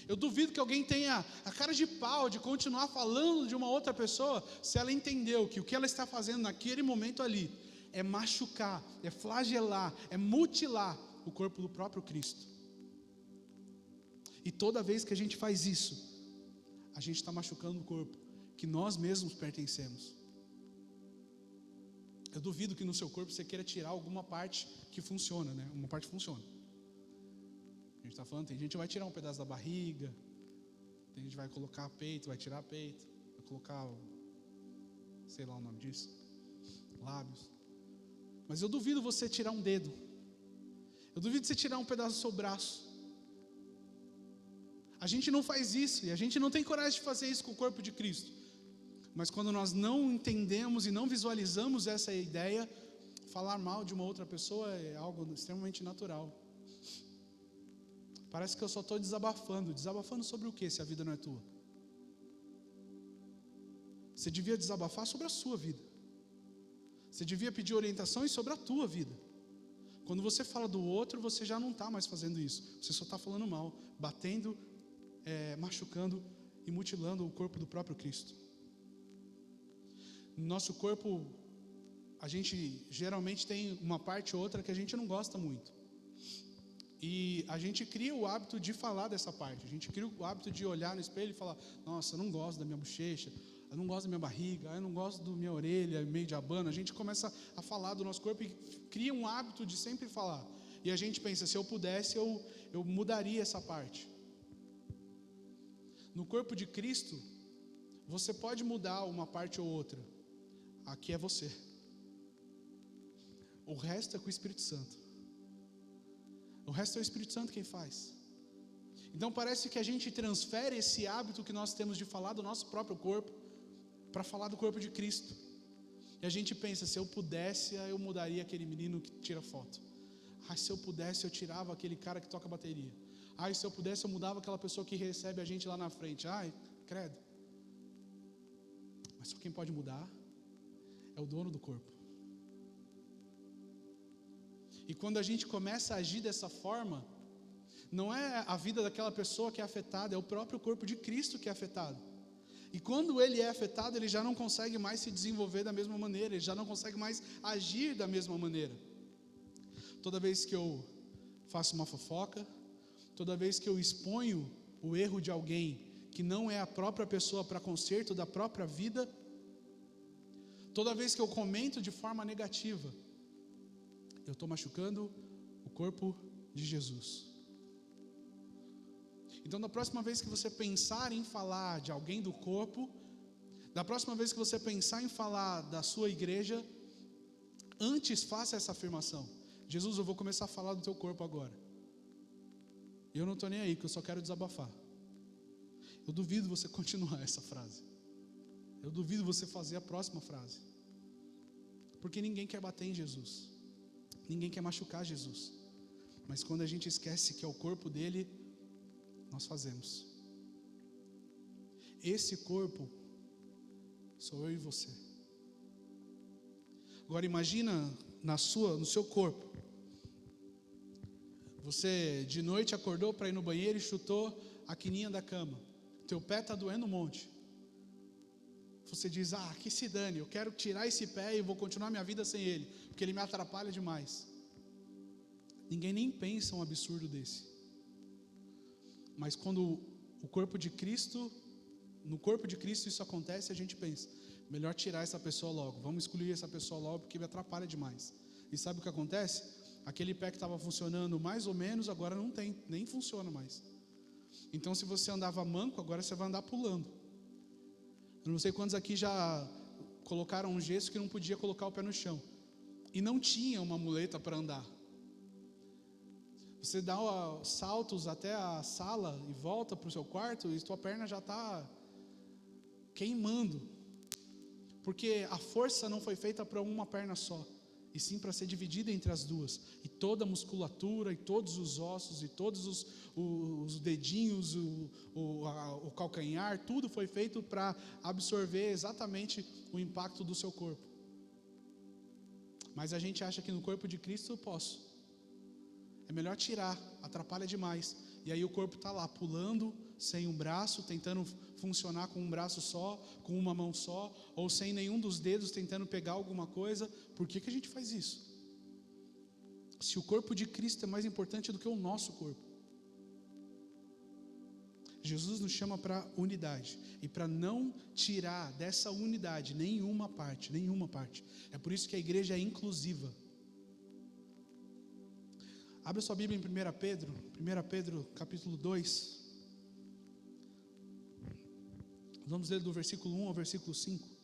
Eu duvido que alguém tenha a cara de pau de continuar falando de uma outra pessoa se ela entendeu que o que ela está fazendo naquele momento ali é machucar, é flagelar, é mutilar o corpo do próprio Cristo. E toda vez que a gente faz isso, a gente está machucando o corpo que nós mesmos pertencemos. Eu duvido que no seu corpo você queira tirar alguma parte que funciona, né? Uma parte funciona. A gente está falando, tem gente que vai tirar um pedaço da barriga, tem gente que vai colocar peito, vai tirar peito, vai colocar, sei lá o nome disso, lábios. Mas eu duvido você tirar um dedo. Eu duvido você tirar um pedaço do seu braço. A gente não faz isso, e a gente não tem coragem de fazer isso com o corpo de Cristo. Mas quando nós não entendemos e não visualizamos essa ideia, falar mal de uma outra pessoa é algo extremamente natural. Parece que eu só estou desabafando sobre o que se a vida não é tua? Você devia desabafar sobre a sua vida. Você devia pedir orientações sobre a tua vida. Quando você fala do outro, você já não está mais fazendo isso. Você só está falando mal, batendo, machucando e mutilando o corpo do próprio Cristo. No nosso corpo, a gente geralmente tem uma parte ou outra que a gente não gosta muito. E a gente cria o hábito de falar dessa parte. A gente cria o hábito de olhar no espelho e falar, nossa, eu não gosto da minha bochecha, eu não gosto da minha barriga, eu não gosto da minha orelha meio de abano. A gente começa a falar do nosso corpo e cria um hábito de sempre falar. E a gente pensa, se eu pudesse, eu mudaria essa parte. No corpo de Cristo, você pode mudar uma parte ou outra. Aqui é você. O resto é com o Espírito Santo. O resto é o Espírito Santo quem faz. Então parece que a gente transfere esse hábito que nós temos de falar do nosso próprio corpo para falar do corpo de Cristo. E a gente pensa, se eu pudesse, eu mudaria aquele menino que tira foto. Se eu pudesse, eu tirava aquele cara que toca bateria. Se eu pudesse, eu mudava aquela pessoa que recebe a gente lá na frente. Credo. Mas só quem pode mudar é o dono do corpo. E quando a gente começa a agir dessa forma, não é a vida daquela pessoa que é afetada, é o próprio corpo de Cristo que é afetado. E quando ele é afetado, ele já não consegue mais se desenvolver da mesma maneira, ele já não consegue mais agir da mesma maneira. Toda vez que eu faço uma fofoca, toda vez que eu exponho o erro de alguém que não é a própria pessoa para conserto da própria vida, toda vez que eu comento de forma negativa, eu estou machucando o corpo de Jesus. Então, da próxima vez que você pensar em falar de alguém do corpo, da próxima vez que você pensar em falar da sua igreja, Antes faça essa afirmação: Jesus, eu vou começar a falar do teu corpo agora. Eu não estou nem aí, que eu só quero desabafar. Eu duvido você continuar essa frase. Eu duvido você fazer a próxima frase. Porque ninguém quer bater em Jesus. Ninguém quer machucar Jesus. Mas quando a gente esquece que é o corpo dele, nós fazemos. Esse corpo sou eu e você. Agora imagina no seu corpo. Você de noite acordou para ir no banheiro e chutou a quininha da cama. Teu pé está doendo um monte. Você diz: que se dane, eu quero tirar esse pé e vou continuar minha vida sem ele, porque ele me atrapalha demais. Ninguém nem pensa um absurdo desse. Mas quando no corpo de Cristo isso acontece, a gente pensa: melhor tirar essa pessoa logo, vamos excluir essa pessoa logo, porque me atrapalha demais. E sabe o que acontece? Aquele pé que estava funcionando mais ou menos, agora não tem, nem funciona mais. Então se você andava manco, agora você vai andar pulando. Eu não sei quantos aqui já colocaram um gesso que não podia colocar o pé no chão, e não tinha uma muleta para andar. Você dá saltos até a sala e volta para o seu quarto e sua perna já está queimando, porque a força não foi feita para uma perna só, e sim para ser dividida entre as duas. E toda a musculatura, e todos os ossos, e todos os dedinhos, o calcanhar, tudo foi feito para absorver exatamente o impacto do seu corpo. Mas a gente acha que no corpo de Cristo eu posso. É melhor tirar, atrapalha demais. E aí o corpo está lá pulando, sem um braço, tentando funcionar com um braço só, com uma mão só, ou sem nenhum dos dedos, tentando pegar alguma coisa. Por que a gente faz isso? Se o corpo de Cristo é mais importante do que o nosso corpo. Jesus nos chama para unidade, e para não tirar dessa unidade nenhuma parte. É por isso que a igreja é inclusiva. Abra sua Bíblia em 1 Pedro capítulo 2. Vamos ler do versículo 1 ao versículo 5.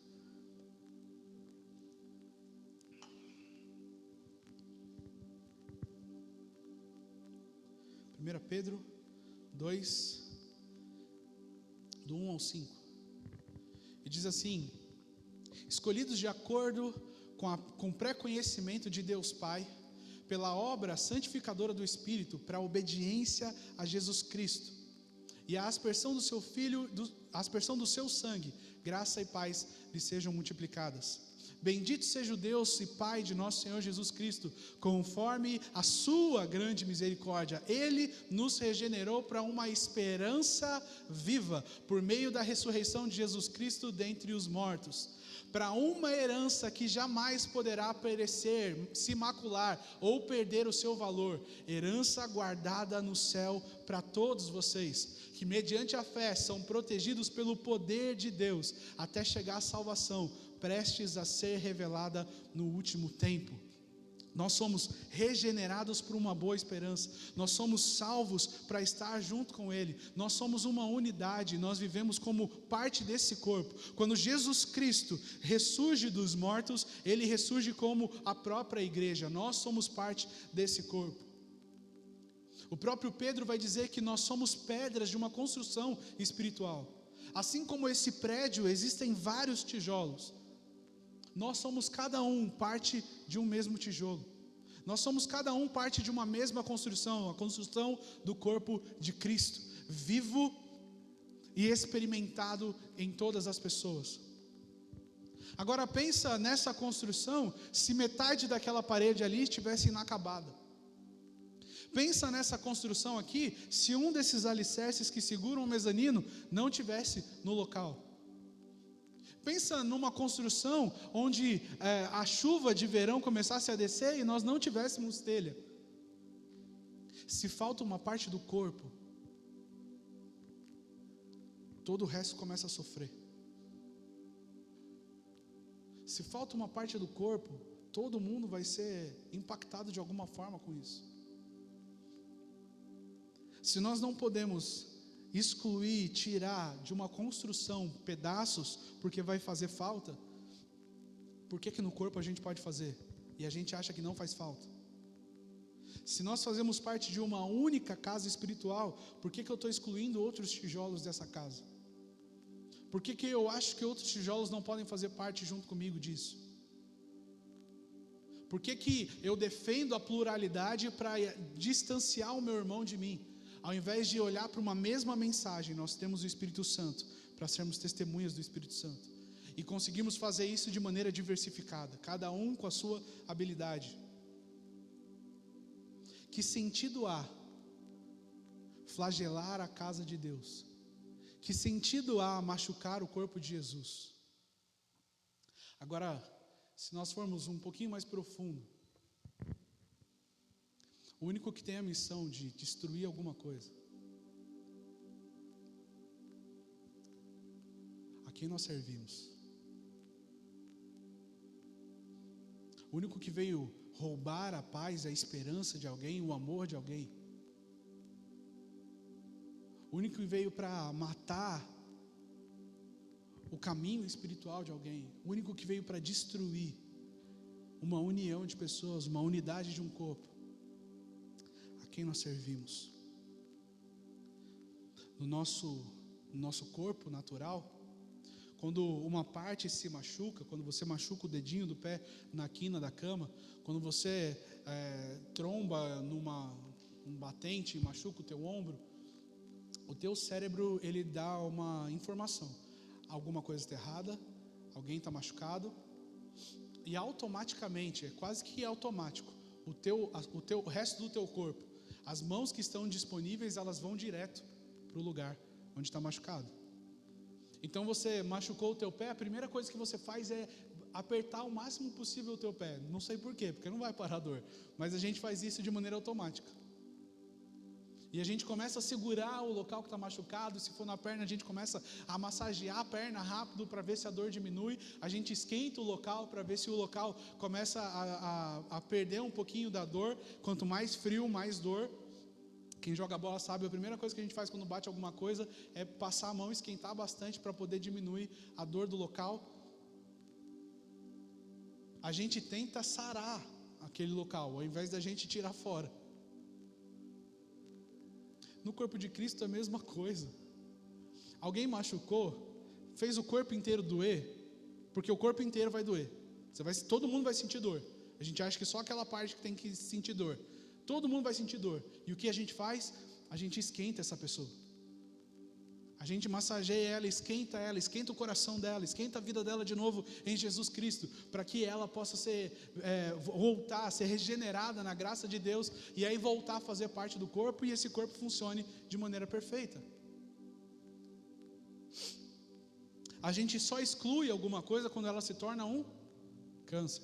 Pedro 2, do 1 ao 5. E diz assim: escolhidos de acordo com o pré-conhecimento de Deus Pai, pela obra santificadora do Espírito, para a obediência a Jesus Cristo, e a aspersão do seu Filho, a aspersão do seu sangue, graça e paz lhe sejam multiplicadas. Bendito seja o Deus e Pai de nosso Senhor Jesus Cristo, conforme a sua grande misericórdia, Ele nos regenerou para uma esperança viva, por meio da ressurreição de Jesus Cristo dentre os mortos, para uma herança que jamais poderá perecer, se macular ou perder o seu valor, herança guardada no céu para todos vocês, que mediante a fé são protegidos pelo poder de Deus, até chegar à salvação, prestes a ser revelada no último tempo. Nós somos regenerados por uma boa esperança, nós somos salvos para estar junto com Ele, nós somos uma unidade, nós vivemos como parte desse corpo. Quando Jesus Cristo ressurge dos mortos, Ele ressurge como a própria igreja, nós somos parte desse corpo. O próprio Pedro vai dizer que nós somos pedras de uma construção espiritual. Assim como esse prédio, existem vários tijolos. Nós somos cada um parte de um mesmo tijolo. Nós somos cada um parte de uma mesma construção, a construção do corpo de Cristo, vivo e experimentado em todas as pessoas. Agora pensa nessa construção, se metade daquela parede ali estivesse inacabada. Pensa nessa construção aqui, se um desses alicerces que seguram o mezanino não tivesse no local. Pensa numa construção onde a chuva de verão começasse a descer e nós não tivéssemos telha. Se falta uma parte do corpo, todo o resto começa a sofrer. Se falta uma parte do corpo, todo mundo vai ser impactado de alguma forma com isso. Se nós não podemos excluir, tirar de uma construção pedaços, porque vai fazer falta, por que no corpo a gente pode fazer? e a gente acha que não faz falta. Se nós fazemos parte de uma única casa espiritual, por que eu estou excluindo outros tijolos dessa casa? Por que eu acho que outros tijolos não podem fazer parte junto comigo disso? Por que eu defendo a pluralidade para distanciar o meu irmão de mim? Ao invés de olhar para uma mesma mensagem, nós temos o Espírito Santo para sermos testemunhas do Espírito Santo. E conseguimos fazer isso de maneira diversificada, cada um com a sua habilidade. Que sentido há flagelar a casa de Deus? Que sentido há machucar o corpo de Jesus? Agora, se nós formos um pouquinho mais profundo, o único que tem a missão de destruir alguma coisa, a quem nós servimos? O único que veio roubar a paz, a esperança de alguém, o amor de alguém. O único que veio para matar o caminho espiritual de alguém. O único que veio para destruir uma união de pessoas, uma unidade de um corpo. A quem nós servimos? No nosso corpo natural, quando uma parte se machuca, quando você machuca o dedinho do pé na quina da cama, quando você tromba num batente e machuca o teu ombro, o teu cérebro ele dá uma informação: alguma coisa está errada, alguém está machucado, e automaticamente, é quase que automático, o resto do teu corpo, as mãos que estão disponíveis, elas vão direto para o lugar onde está machucado. Então você machucou o teu pé, a primeira coisa que você faz é apertar o máximo possível o teu pé. Não sei porquê, porque não vai parar a dor, mas a gente faz isso de maneira automática. E a gente começa a segurar o local que está machucado. Se for na perna, a gente começa a massagear a perna rápido para ver se a dor diminui. A gente esquenta o local para ver se o local começa a perder um pouquinho da dor. Quanto mais frio, mais dor. Quem joga bola sabe, a primeira coisa que a gente faz quando bate alguma coisa é passar a mão, esquentar bastante para poder diminuir a dor do local. A gente tenta sarar aquele local, ao invés da gente tirar fora. No corpo de Cristo é a mesma coisa. Alguém machucou, fez o corpo inteiro doer, porque o corpo inteiro vai doer. Todo mundo vai sentir dor. A gente acha que só aquela parte que tem que sentir dor. Todo mundo vai sentir dor. E o que a gente faz? A gente esquenta essa pessoa. A gente massageia ela, esquenta o coração dela, esquenta a vida dela de novo em Jesus Cristo, para que ela possa voltar a ser regenerada na graça de Deus, e aí voltar a fazer parte do corpo, e esse corpo funcione de maneira perfeita. A gente só exclui alguma coisa quando ela se torna um câncer.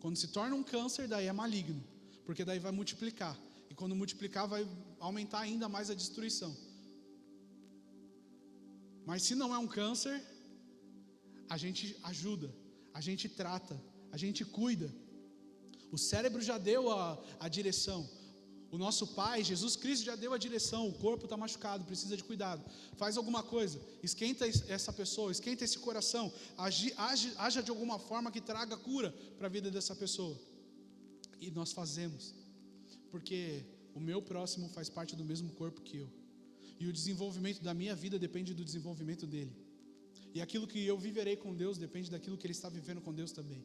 Quando se torna um câncer, daí é maligno, porque daí vai multiplicar, e quando multiplicar vai aumentar ainda mais a destruição. Mas se não é um câncer, a gente ajuda, a gente trata, a gente cuida. O cérebro já deu a direção. O nosso Pai, Jesus Cristo, já deu a direção. O corpo está machucado, precisa de cuidado. Faz alguma coisa, esquenta essa pessoa, esquenta esse coração, haja de alguma forma que traga cura para a vida dessa pessoa. E nós fazemos, porque o meu próximo faz parte do mesmo corpo que eu. E o desenvolvimento da minha vida depende do desenvolvimento dele. E aquilo que eu viverei com Deus depende daquilo que ele está vivendo com Deus também.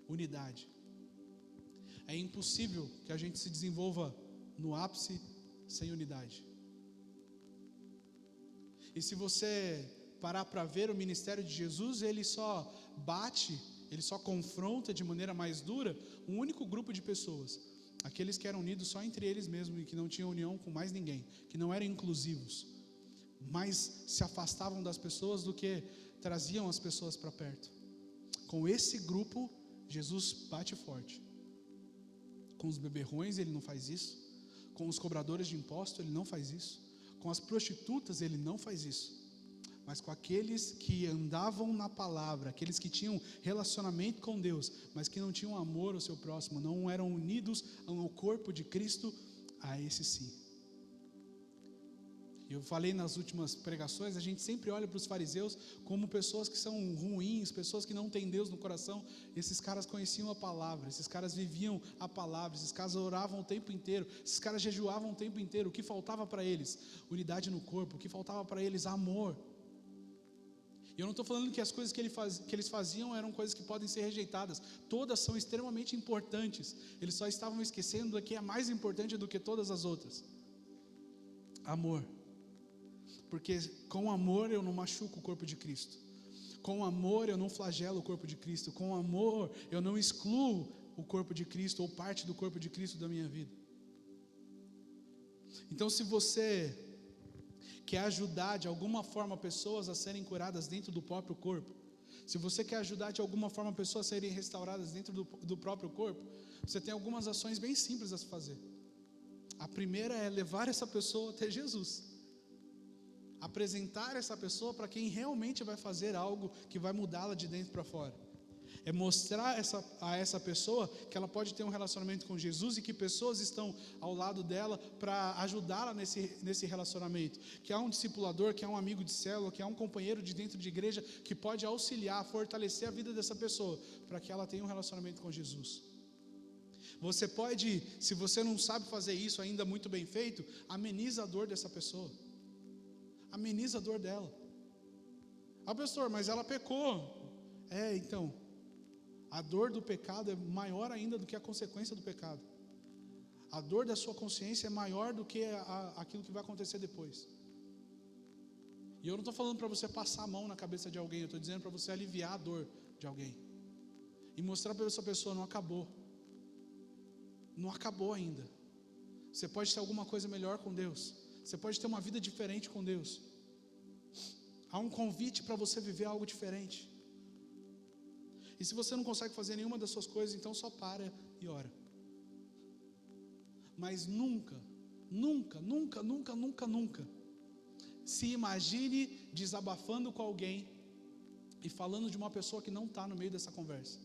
Unidade. É impossível que a gente se desenvolva no ápice sem unidade. E se você parar para ver o ministério de Jesus, ele só bate, ele só confronta de maneira mais dura um único grupo de pessoas. Aqueles que eram unidos só entre eles mesmos e que não tinham união com mais ninguém, que não eram inclusivos, mas se afastavam das pessoas do que traziam as pessoas para perto. Com esse grupo, Jesus bate forte. Com os beberrões ele não faz isso, com os cobradores de imposto ele não faz isso, com as prostitutas ele não faz isso. Mas com aqueles que andavam na palavra, aqueles que tinham relacionamento com Deus, mas que não tinham amor ao seu próximo, não eram unidos ao corpo de Cristo, a esse sim. Eu falei nas últimas pregações, a gente sempre olha para os fariseus como pessoas que são ruins, pessoas que não têm Deus no coração. Esses caras conheciam a palavra, esses caras viviam a palavra, esses caras oravam o tempo inteiro, esses caras jejuavam o tempo inteiro. O que faltava para eles? Unidade no corpo. O que faltava para eles? Amor. E eu não estou falando que as coisas que eles faziam eram coisas que podem ser rejeitadas. Todas são extremamente importantes. Eles só estavam esquecendo da que é mais importante do que todas as outras: amor. Porque com amor eu não machuco o corpo de Cristo. Com amor eu não flagelo o corpo de Cristo. Com amor eu não excluo o corpo de Cristo ou parte do corpo de Cristo da minha vida. Então, se você quer ajudar de alguma forma pessoas a serem curadas dentro do próprio corpo, se você quer ajudar de alguma forma pessoas a serem restauradas dentro do próprio corpo, você tem algumas ações bem simples a se fazer. A primeira é levar essa pessoa até Jesus. Apresentar essa pessoa para quem realmente vai fazer algo que vai mudá-la de dentro para fora. É mostrar a essa pessoa que ela pode ter um relacionamento com Jesus e que pessoas estão ao lado dela para ajudá-la nesse relacionamento. Que há um discipulador, que há um amigo de célula, que há um companheiro de dentro de igreja que pode auxiliar, fortalecer a vida dessa pessoa para que ela tenha um relacionamento com Jesus. Você pode, se você não sabe fazer isso ainda muito bem feito, ameniza a dor dessa pessoa. Ameniza a dor dela. Pastor, mas ela pecou. Então, a dor do pecado é maior ainda do que a consequência do pecado. A dor da sua consciência é maior do que aquilo que vai acontecer depois. E eu não estou falando para você passar a mão na cabeça de alguém, eu estou dizendo para você aliviar a dor de alguém. E mostrar para essa pessoa: não acabou. Não acabou ainda. Você pode ter alguma coisa melhor com Deus. Você pode ter uma vida diferente com Deus. Há um convite para você viver algo diferente. E se você não consegue fazer nenhuma das suas coisas, então só para e ora. Mas nunca se imagine desabafando com alguém e falando de uma pessoa que não está no meio dessa conversa.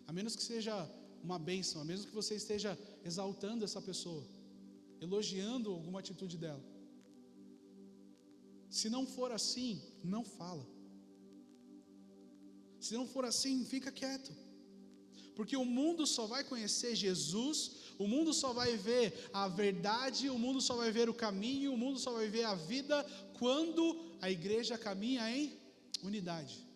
A menos que seja uma bênção, a menos que você esteja exaltando essa pessoa, elogiando alguma atitude dela. Se não for assim, não fala. Se não for assim, fica quieto. Porque o mundo só vai conhecer Jesus, o mundo só vai ver a verdade, o mundo só vai ver o caminho, o mundo só vai ver a vida quando a igreja caminha em unidade.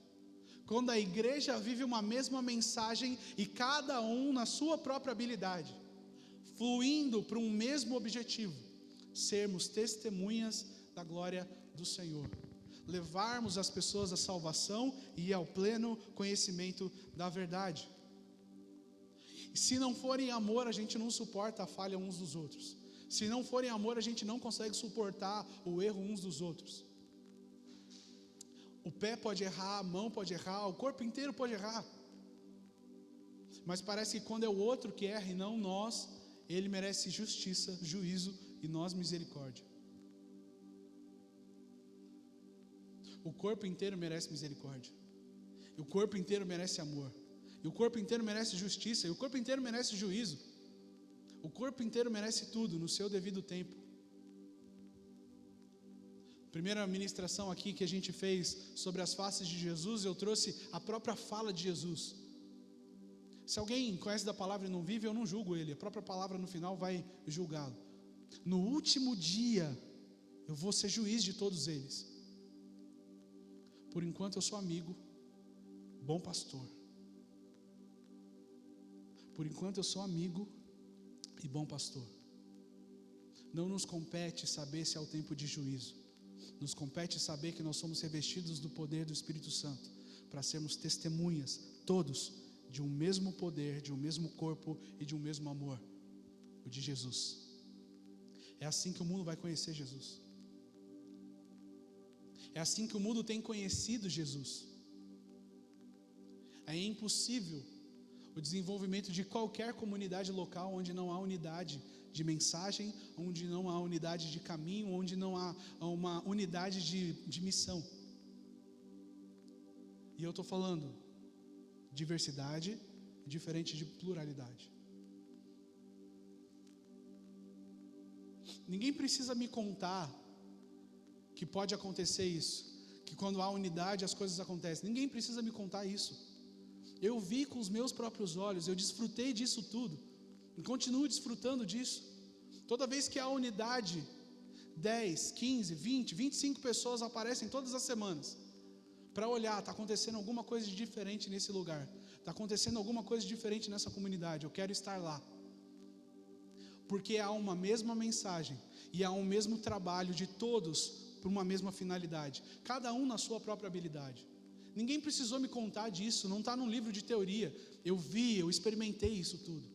Quando a igreja vive uma mesma mensagem e cada um na sua própria habilidade, fluindo para um mesmo objetivo: sermos testemunhas da glória do Senhor, levarmos as pessoas à salvação e ao pleno conhecimento da verdade. E se não for em amor, a gente não suporta a falha uns dos outros. Se não for em amor, a gente não consegue suportar o erro uns dos outros. O pé pode errar, a mão pode errar, o corpo inteiro pode errar. Mas parece que quando é o outro que erra e não nós, ele merece justiça, juízo e nós misericórdia. O corpo inteiro merece misericórdia. E o corpo inteiro merece amor. E o corpo inteiro merece justiça. E o corpo inteiro merece juízo. O corpo inteiro merece tudo no seu devido tempo. Primeira ministração aqui que a gente fez sobre as faces de Jesus, eu trouxe a própria fala de Jesus. Se alguém conhece da palavra e não vive, eu não julgo ele. A própria palavra no final vai julgá-lo. No último dia, eu vou ser juiz de todos eles. Por enquanto eu sou amigo, bom pastor. Por enquanto eu sou amigo e bom pastor. Não nos compete saber se é o tempo de juízo. Nos compete saber que nós somos revestidos do poder do Espírito Santo para sermos testemunhas, todos, de um mesmo poder, de um mesmo corpo e de um mesmo amor, o de Jesus. É assim que o mundo vai conhecer Jesus. É assim que o mundo tem conhecido Jesus. É impossível o desenvolvimento de qualquer comunidade local onde não há unidade de mensagem, onde não há unidade de caminho, onde não há uma unidade de missão. E eu estou falando diversidade diferente de pluralidade. Ninguém precisa me contar que pode acontecer isso, que quando há unidade as coisas acontecem. Ninguém precisa me contar isso. Eu vi com os meus próprios olhos, eu desfrutei disso tudo, e continuo desfrutando disso. Toda vez que há unidade, 10, 15, 20, 25 pessoas aparecem todas as semanas, para olhar, está acontecendo alguma coisa de diferente nesse lugar, está acontecendo alguma coisa diferente nessa comunidade, eu quero estar lá. Porque há uma mesma mensagem, e há um mesmo trabalho de todos, por uma mesma finalidade, cada um na sua própria habilidade. Ninguém precisou me contar disso, não está num livro de teoria, eu vi, eu experimentei isso tudo.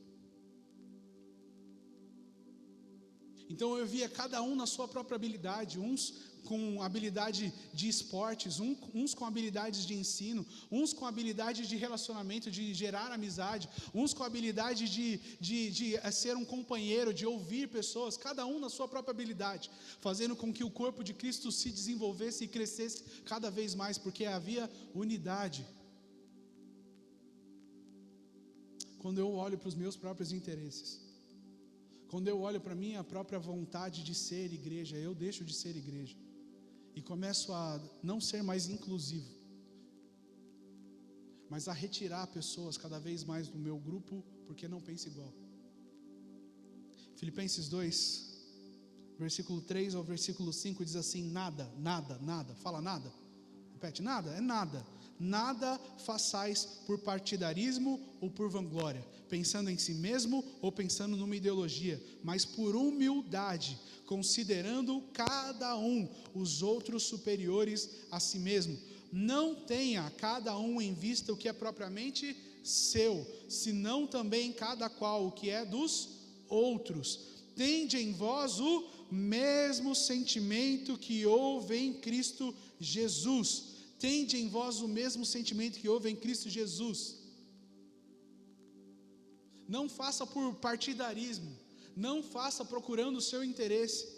Então eu via cada um na sua própria habilidade, uns com habilidade de esportes, uns com habilidades de ensino, uns com habilidade de relacionamento, de gerar amizade, uns com habilidade de ser um companheiro, de ouvir pessoas, cada um na sua própria habilidade, fazendo com que o corpo de Cristo se desenvolvesse e crescesse cada vez mais, porque havia unidade. Quando eu olho para os meus próprios interesses, quando eu olho para a minha própria vontade de ser igreja, eu deixo de ser igreja e começo a não ser mais inclusivo, mas a retirar pessoas cada vez mais do meu grupo, porque não pensa igual. Filipenses 2, versículo 3 ao versículo 5 diz assim: nada, fala nada, repete, nada, é nada. Nada façais por partidarismo ou por vanglória, pensando em si mesmo ou pensando numa ideologia, mas por humildade, considerando cada um os outros superiores a si mesmo. Não tenha cada um em vista o que é propriamente seu, senão também cada qual o que é dos outros. Tende em vós o mesmo sentimento que houve em Cristo Jesus. Tende em vós o mesmo sentimento que houve em Cristo Jesus. Não faça por partidarismo, não faça procurando o seu interesse.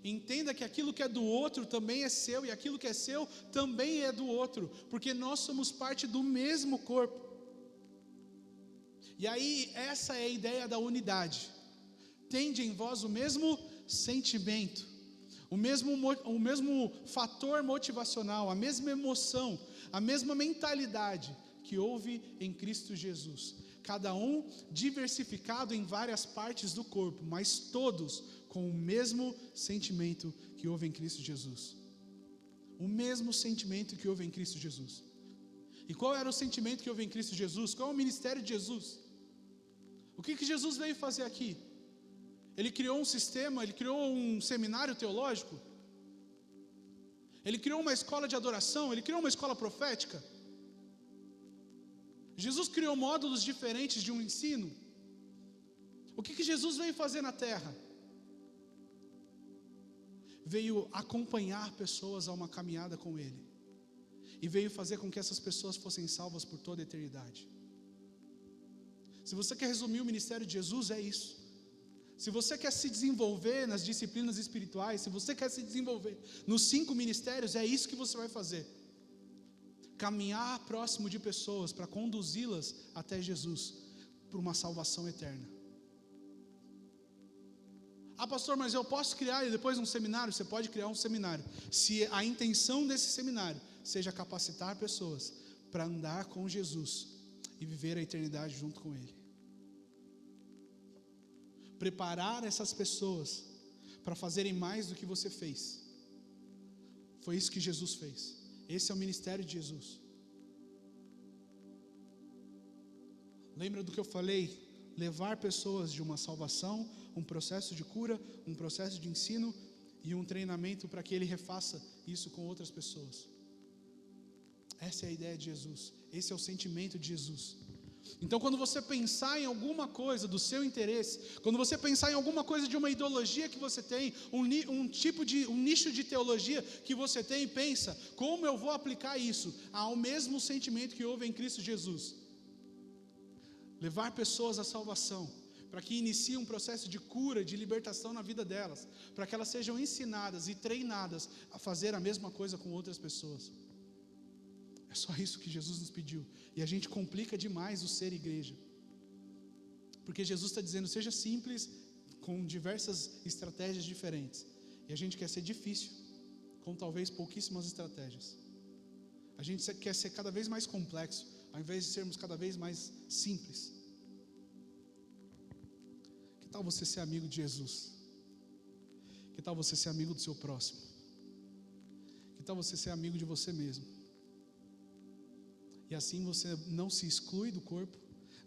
Entenda que aquilo que é do outro também é seu, e aquilo que é seu também é do outro, porque nós somos parte do mesmo corpo. E aí, essa é a ideia da unidade. Tende em vós o mesmo sentimento, o mesmo fator motivacional, a mesma emoção, a mesma mentalidade que houve em Cristo Jesus. Cada um diversificado em várias partes do corpo, mas todos com o mesmo sentimento que houve em Cristo Jesus. O mesmo sentimento que houve em Cristo Jesus. E qual era o sentimento que houve em Cristo Jesus? Qual é o ministério de Jesus? O que Jesus veio fazer aqui? Ele criou um sistema, ele criou um seminário teológico, ele criou uma escola de adoração, ele criou uma escola profética. Jesus criou módulos diferentes de um ensino. O que Jesus veio fazer na terra? Veio acompanhar pessoas a uma caminhada com Ele, e veio fazer com que essas pessoas fossem salvas por toda a eternidade. Se você quer resumir o ministério de Jesus, é isso. Se você quer se desenvolver nas disciplinas espirituais, se você quer se desenvolver nos 5 ministérios, é isso que você vai fazer. Caminhar próximo de pessoas para conduzi-las até Jesus, para uma salvação eterna. Ah, pastor, mas eu posso criar depois um seminário? Você pode criar um seminário, se a intenção desse seminário seja capacitar pessoas para andar com Jesus e viver a eternidade junto com Ele. Preparar essas pessoas para fazerem mais do que você fez. Foi isso que Jesus fez. Esse é o ministério de Jesus. Lembra do que eu falei? Levar pessoas de uma salvação, um processo de cura, um processo de ensino e um treinamento para que ele refaça isso com outras pessoas. Essa é a ideia de Jesus. Esse é o sentimento de Jesus. Então, quando você pensar em alguma coisa do seu interesse, quando você pensar em alguma coisa de uma ideologia que você tem, um nicho de teologia que você tem, pensa: como eu vou aplicar isso ao mesmo sentimento que houve em Cristo Jesus? Levar pessoas à salvação, para que inicie um processo de cura, de libertação na vida delas, para que elas sejam ensinadas e treinadas a fazer a mesma coisa com outras pessoas. É só isso que Jesus nos pediu. E a gente complica demais o ser igreja, porque Jesus está dizendo: seja simples, com diversas estratégias diferentes, E a gente quer ser difícil, com talvez pouquíssimas estratégias. A gente quer ser cada vez mais complexo, ao invés de sermos cada vez mais simples. Que tal você ser amigo de Jesus? Que tal você ser amigo do seu próximo? Que tal você ser amigo de você mesmo? E assim você não se exclui do corpo,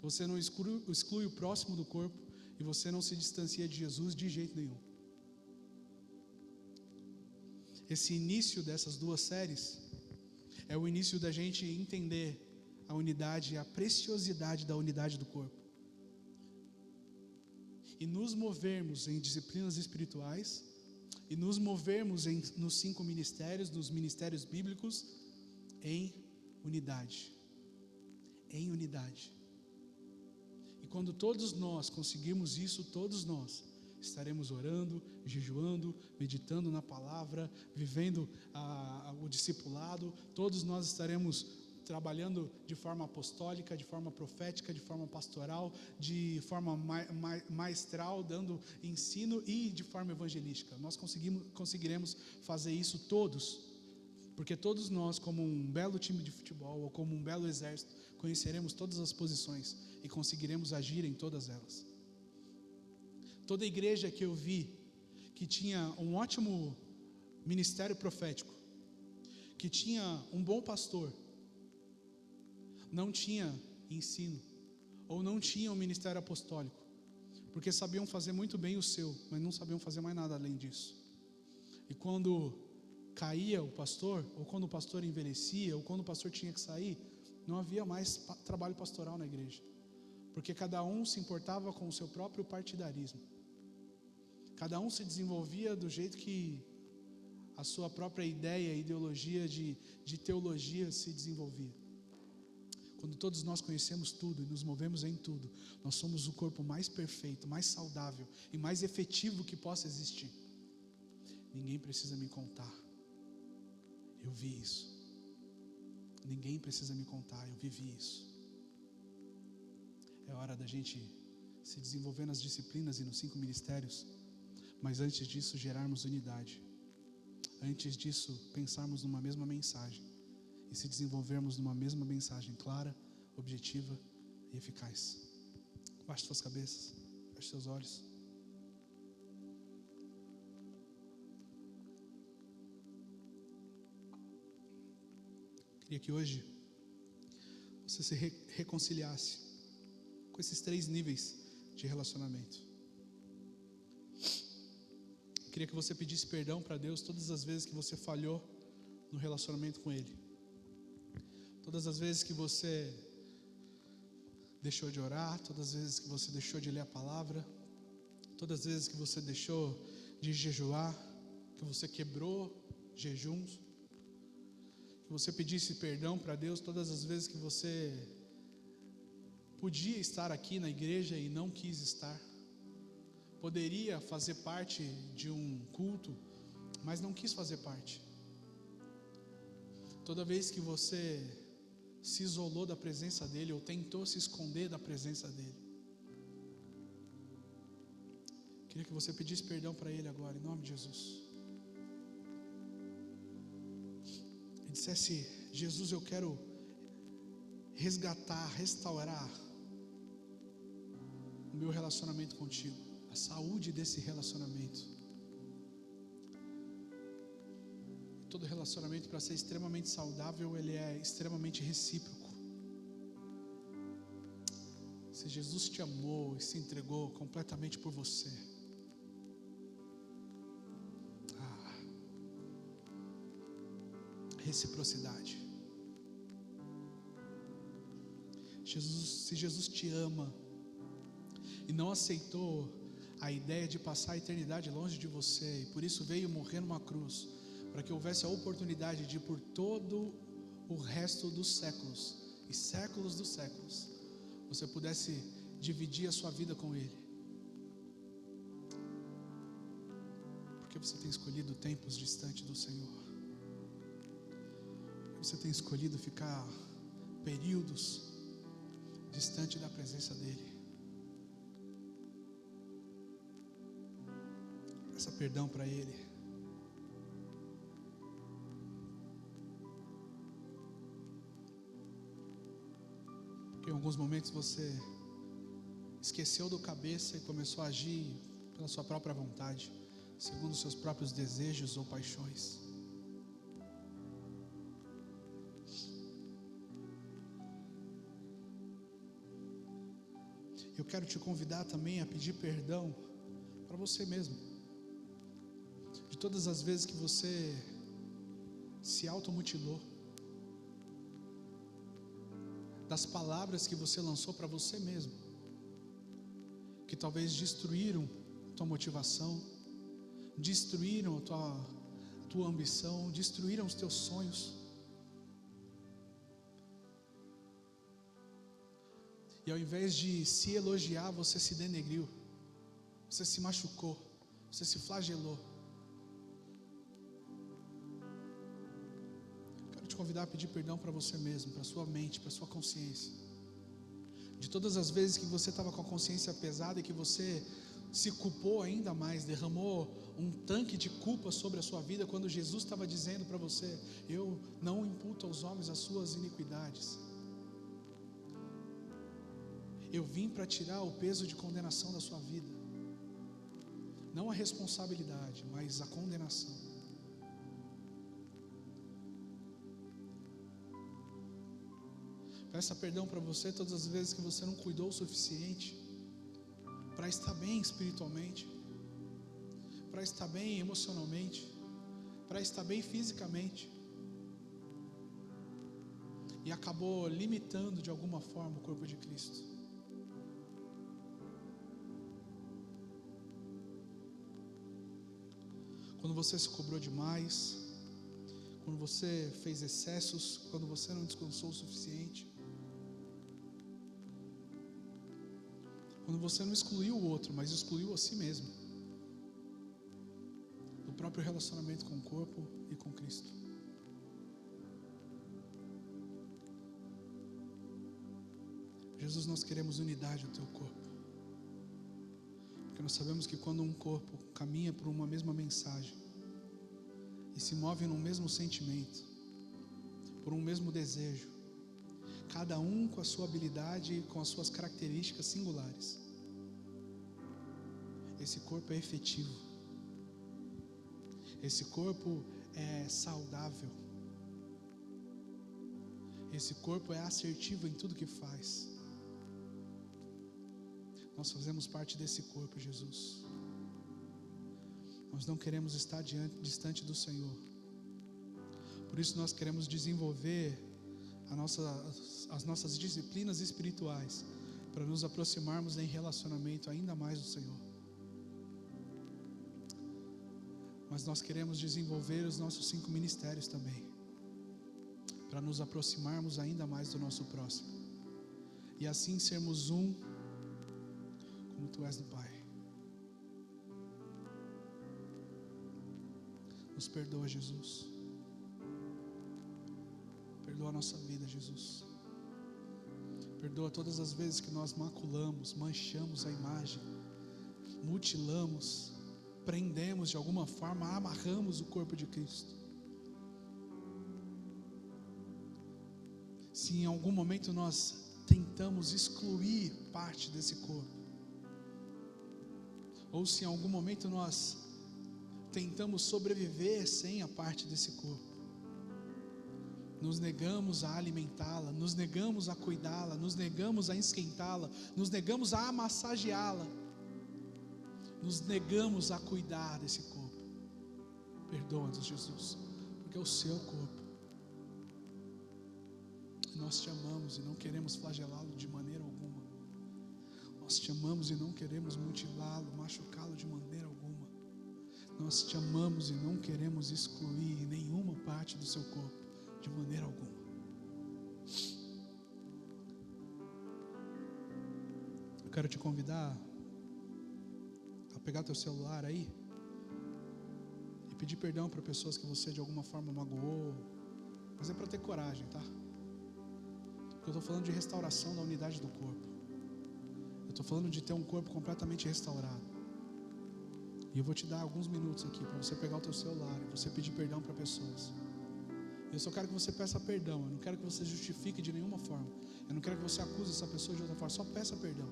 você não exclui o próximo do corpo, e você não se distancia de Jesus de jeito nenhum. Esse início dessas duas séries é o início da gente entender a unidade, a preciosidade da unidade do corpo. E nos movermos em disciplinas espirituais, e nos movermos nos 5 ministérios, nos ministérios bíblicos, em unidade. Em unidade. E quando todos nós conseguirmos isso, todos nós estaremos orando, jejuando, meditando na palavra, vivendo o discipulado. Todos nós estaremos trabalhando de forma apostólica, de forma profética, de forma pastoral, de forma maestral, dando ensino, e de forma evangelística. Nós conseguiremos fazer isso todos, porque todos nós, como um belo time de futebol ou como um belo exército, conheceremos todas as posições e conseguiremos agir em todas elas. Toda igreja que eu vi que tinha um ótimo ministério profético, que tinha um bom pastor, não tinha ensino, ou não tinha um ministério apostólico, porque sabiam fazer muito bem o seu, mas não sabiam fazer mais nada além disso. E quando caía o pastor, ou quando o pastor envelhecia, ou quando o pastor tinha que sair, não havia mais trabalho pastoral na igreja, porque cada um se importava com o seu próprio partidarismo. Cada um se desenvolvia do jeito que a sua própria ideia, ideologia de teologia se desenvolvia. Quando todos nós conhecemos tudo e nos movemos em tudo, nós somos o corpo mais perfeito, mais saudável e mais efetivo que possa existir. Ninguém precisa me contar. Eu vi isso. Ninguém precisa me contar, eu vivi isso. É hora da gente se desenvolver nas disciplinas e nos 5 ministérios, mas antes disso gerarmos unidade. Antes disso pensarmos numa mesma mensagem e se desenvolvermos numa mesma mensagem clara, objetiva e eficaz. Baixe suas cabeças, feche seus olhos. Queria que hoje você se reconciliasse com esses 3 níveis de relacionamento. Queria que você pedisse perdão para Deus todas as vezes que você falhou no relacionamento com Ele. Todas as vezes que você deixou de orar, todas as vezes que você deixou de ler a palavra, todas as vezes que você deixou de jejuar, que você quebrou jejuns. Que você pedisse perdão para Deus todas as vezes que você podia estar aqui na igreja e não quis estar. Poderia fazer parte de um culto, mas não quis fazer parte. Toda vez que você se isolou da presença dEle ou tentou se esconder da presença dEle, queria que você pedisse perdão para Ele agora, em nome de Jesus. E dissesse: Jesus, eu quero resgatar, restaurar o meu relacionamento contigo, a saúde desse relacionamento. Todo relacionamento, para ser extremamente saudável, ele é extremamente recíproco. Se Jesus te amou e se entregou completamente por você, reciprocidade. Se Jesus te ama e não aceitou a ideia de passar a eternidade longe de você, e por isso veio morrer numa cruz, para que houvesse a oportunidade de, por todo o resto dos séculos e séculos dos séculos, você pudesse dividir a sua vida com Ele. Porque você tem escolhido tempos distantes do Senhor. Você tem escolhido ficar períodos distante da presença dEle. Peça perdão para Ele. alguns momentos você esqueceu do cabeça e começou a agir pela sua própria vontade, segundo os seus próprios desejos ou paixões. Eu quero te convidar também a pedir perdão para você mesmo, de todas as vezes que você se automutilou, das palavras que você lançou para você mesmo, que talvez destruíram tua motivação, destruíram a tua ambição, destruíram os teus sonhos. E ao invés de se elogiar, você se denegriu, você se machucou, você se flagelou. Quero te convidar a pedir perdão para você mesmo, para sua mente, para sua consciência, de todas as vezes que você estava com a consciência pesada e que você se culpou ainda mais, derramou um tanque de culpa sobre a sua vida, quando Jesus estava dizendo para você: eu não imputo aos homens as suas iniquidades. Eu vim para tirar o peso de condenação da sua vida, não a responsabilidade, mas a condenação. Peça perdão para você todas as vezes que você não cuidou o suficiente para estar bem espiritualmente, para estar bem emocionalmente, para estar bem fisicamente, e acabou limitando de alguma forma o corpo de Cristo. Quando você se cobrou demais, quando você fez excessos, quando você não descansou o suficiente, quando você não excluiu o outro, mas excluiu a si mesmo, do próprio relacionamento com o corpo e com Cristo. Jesus, nós queremos unidade no teu corpo, porque nós sabemos que quando um corpo caminha por uma mesma mensagem e se move num mesmo sentimento, por um mesmo desejo, cada um com a sua habilidade e com as suas características singulares, esse corpo é efetivo, esse corpo é saudável, esse corpo é assertivo em tudo que faz. Nós fazemos parte desse corpo, Jesus. Nós não queremos estar distante do Senhor. Por isso nós queremos desenvolver as nossas disciplinas espirituais, para nos aproximarmos em relacionamento ainda mais do Senhor. Mas nós queremos desenvolver os nossos 5 ministérios também, para nos aproximarmos ainda mais do nosso próximo, e assim sermos um, como Tu és no Pai. Nos perdoa, Jesus. Perdoa a nossa vida, Jesus. Perdoa todas as vezes que nós maculamos, manchamos a imagem, mutilamos, prendemos de alguma forma, amarramos o corpo de Cristo. Se em algum momento nós tentamos excluir parte desse corpo, ou se em algum momento nós tentamos sobreviver sem a parte desse corpo, nos negamos a alimentá-la, nos negamos a cuidá-la, nos negamos a esquentá-la, nos negamos a massageá-la, nos negamos a cuidar desse corpo. Perdoa-nos, Jesus, porque é o seu corpo. Nós te amamos e não queremos flagelá-lo de maneira alguma. Nós te amamos e não queremos mutilá-lo, machucá-lo de maneira alguma. Nós te amamos e não queremos excluir nenhuma parte do seu corpo de maneira alguma. Eu quero te convidar a pegar teu celular aí e pedir perdão para pessoas que você de alguma forma magoou, mas é para ter coragem, tá? Porque eu estou falando de restauração da unidade do corpo. Eu estou falando de ter um corpo completamente restaurado. E eu vou te dar alguns minutos aqui para você pegar o teu celular e você pedir perdão para pessoas Eu só quero que você peça perdão. Eu não quero que você justifique de nenhuma forma. Eu não quero que você acuse essa pessoa de outra forma. Só peça perdão,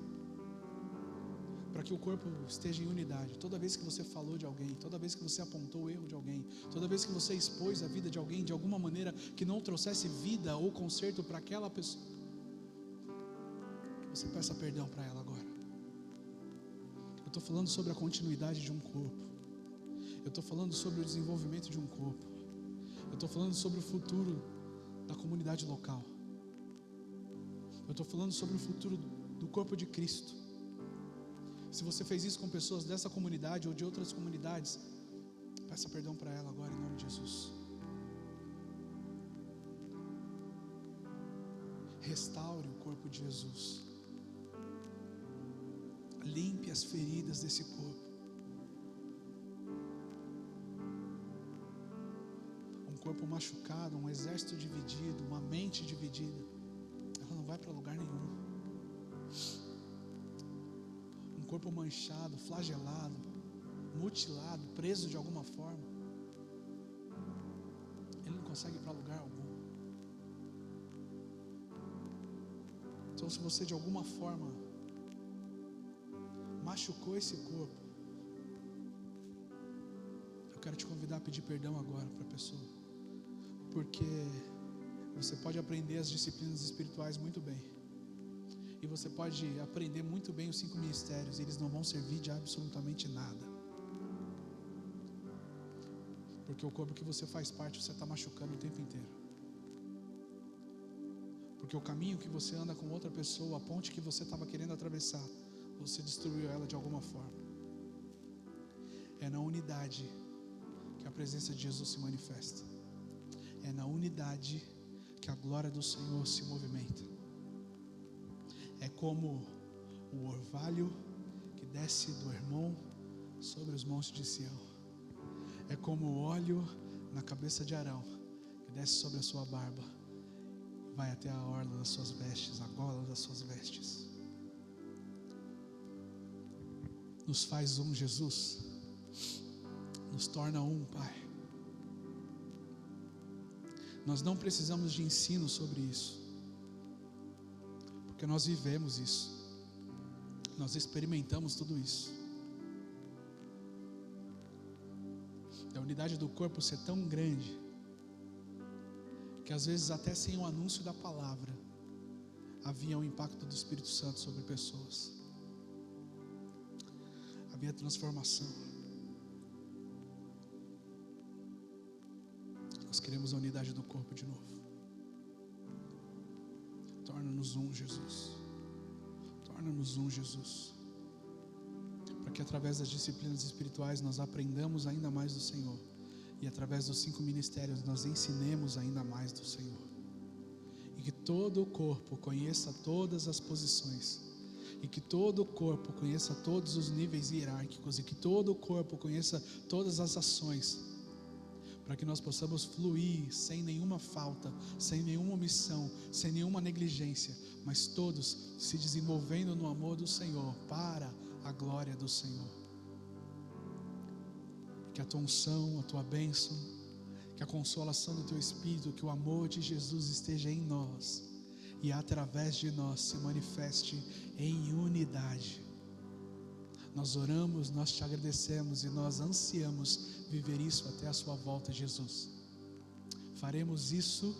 para que o corpo esteja em unidade. Toda vez que você falou de alguém, toda vez que você apontou o erro de alguém, toda vez que você expôs a vida de alguém de alguma maneira que não trouxesse vida ou conserto para aquela pessoa, você peça perdão para ela agora. Eu estou falando sobre a continuidade de um corpo. Eu estou falando sobre o desenvolvimento de um corpo. Eu estou falando sobre o futuro da comunidade local. Eu estou falando sobre o futuro do corpo de Cristo. Se você fez isso com pessoas dessa comunidade ou de outras comunidades, peça perdão para ela agora em nome de Jesus. Restaure o corpo de Jesus. Limpe as feridas desse corpo. Um corpo machucado, um exército dividido, uma mente dividida, ela não vai para lugar nenhum. Um corpo manchado, flagelado, mutilado, preso de alguma forma, ele não consegue ir para lugar algum. Então, se você de alguma forma machucou esse corpo, eu quero te convidar a pedir perdão agora para a pessoa, porque você pode aprender as disciplinas espirituais muito bem, e você pode aprender muito bem os 5 ministérios, e eles não vão servir de absolutamente nada, porque o corpo que você faz parte, você está machucando o tempo inteiro. Porque o caminho que você anda com outra pessoa, a ponte que você estava querendo atravessar, você destruiu ela de alguma forma. É na unidade que a presença de Jesus se manifesta. É na unidade que a glória do Senhor se movimenta. É como o orvalho que desce do Hermon sobre os montes de Sião. É como o óleo na cabeça de Arão que desce sobre a sua barba, vai até a orla das suas vestes, a gola das suas vestes. Nos faz um, Jesus. Nos torna um, Pai. Nós não precisamos de ensino sobre isso, porque nós vivemos isso. Nós experimentamos tudo isso. A unidade do corpo ser tão grande, que às vezes até sem o anúncio da palavra, havia um impacto do Espírito Santo sobre pessoas. Havia transformação. Nós queremos a unidade do corpo de novo. Torna-nos um, Jesus. Torna-nos um, Jesus. Para que através das disciplinas espirituais nós aprendamos ainda mais do Senhor. E através dos 5 ministérios nós ensinemos ainda mais do Senhor. E que todo o corpo conheça todas as posições. E que todo o corpo conheça todos os níveis hierárquicos. E que todo o corpo conheça todas as ações. Para que nós possamos fluir sem nenhuma falta, sem nenhuma omissão, sem nenhuma negligência. Mas todos se desenvolvendo no amor do Senhor, para a glória do Senhor. Que a tua unção, a tua bênção, que a consolação do teu Espírito, que o amor de Jesus esteja em nós e através de nós se manifeste em unidade. Nós oramos, nós te agradecemos e nós ansiamos viver isso até a sua volta, Jesus. Faremos isso,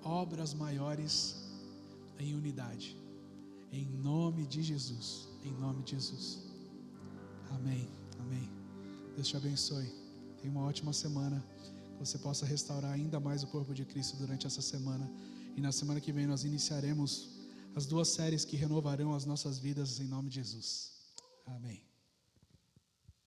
obras maiores em unidade, em nome de Jesus, em nome de Jesus. Amém, amém. Deus te abençoe. Tenha uma ótima semana. Que você possa restaurar ainda mais o corpo de Cristo durante essa semana. E na semana que vem nós iniciaremos as 2 séries que renovarão as nossas vidas em nome de Jesus. Amém.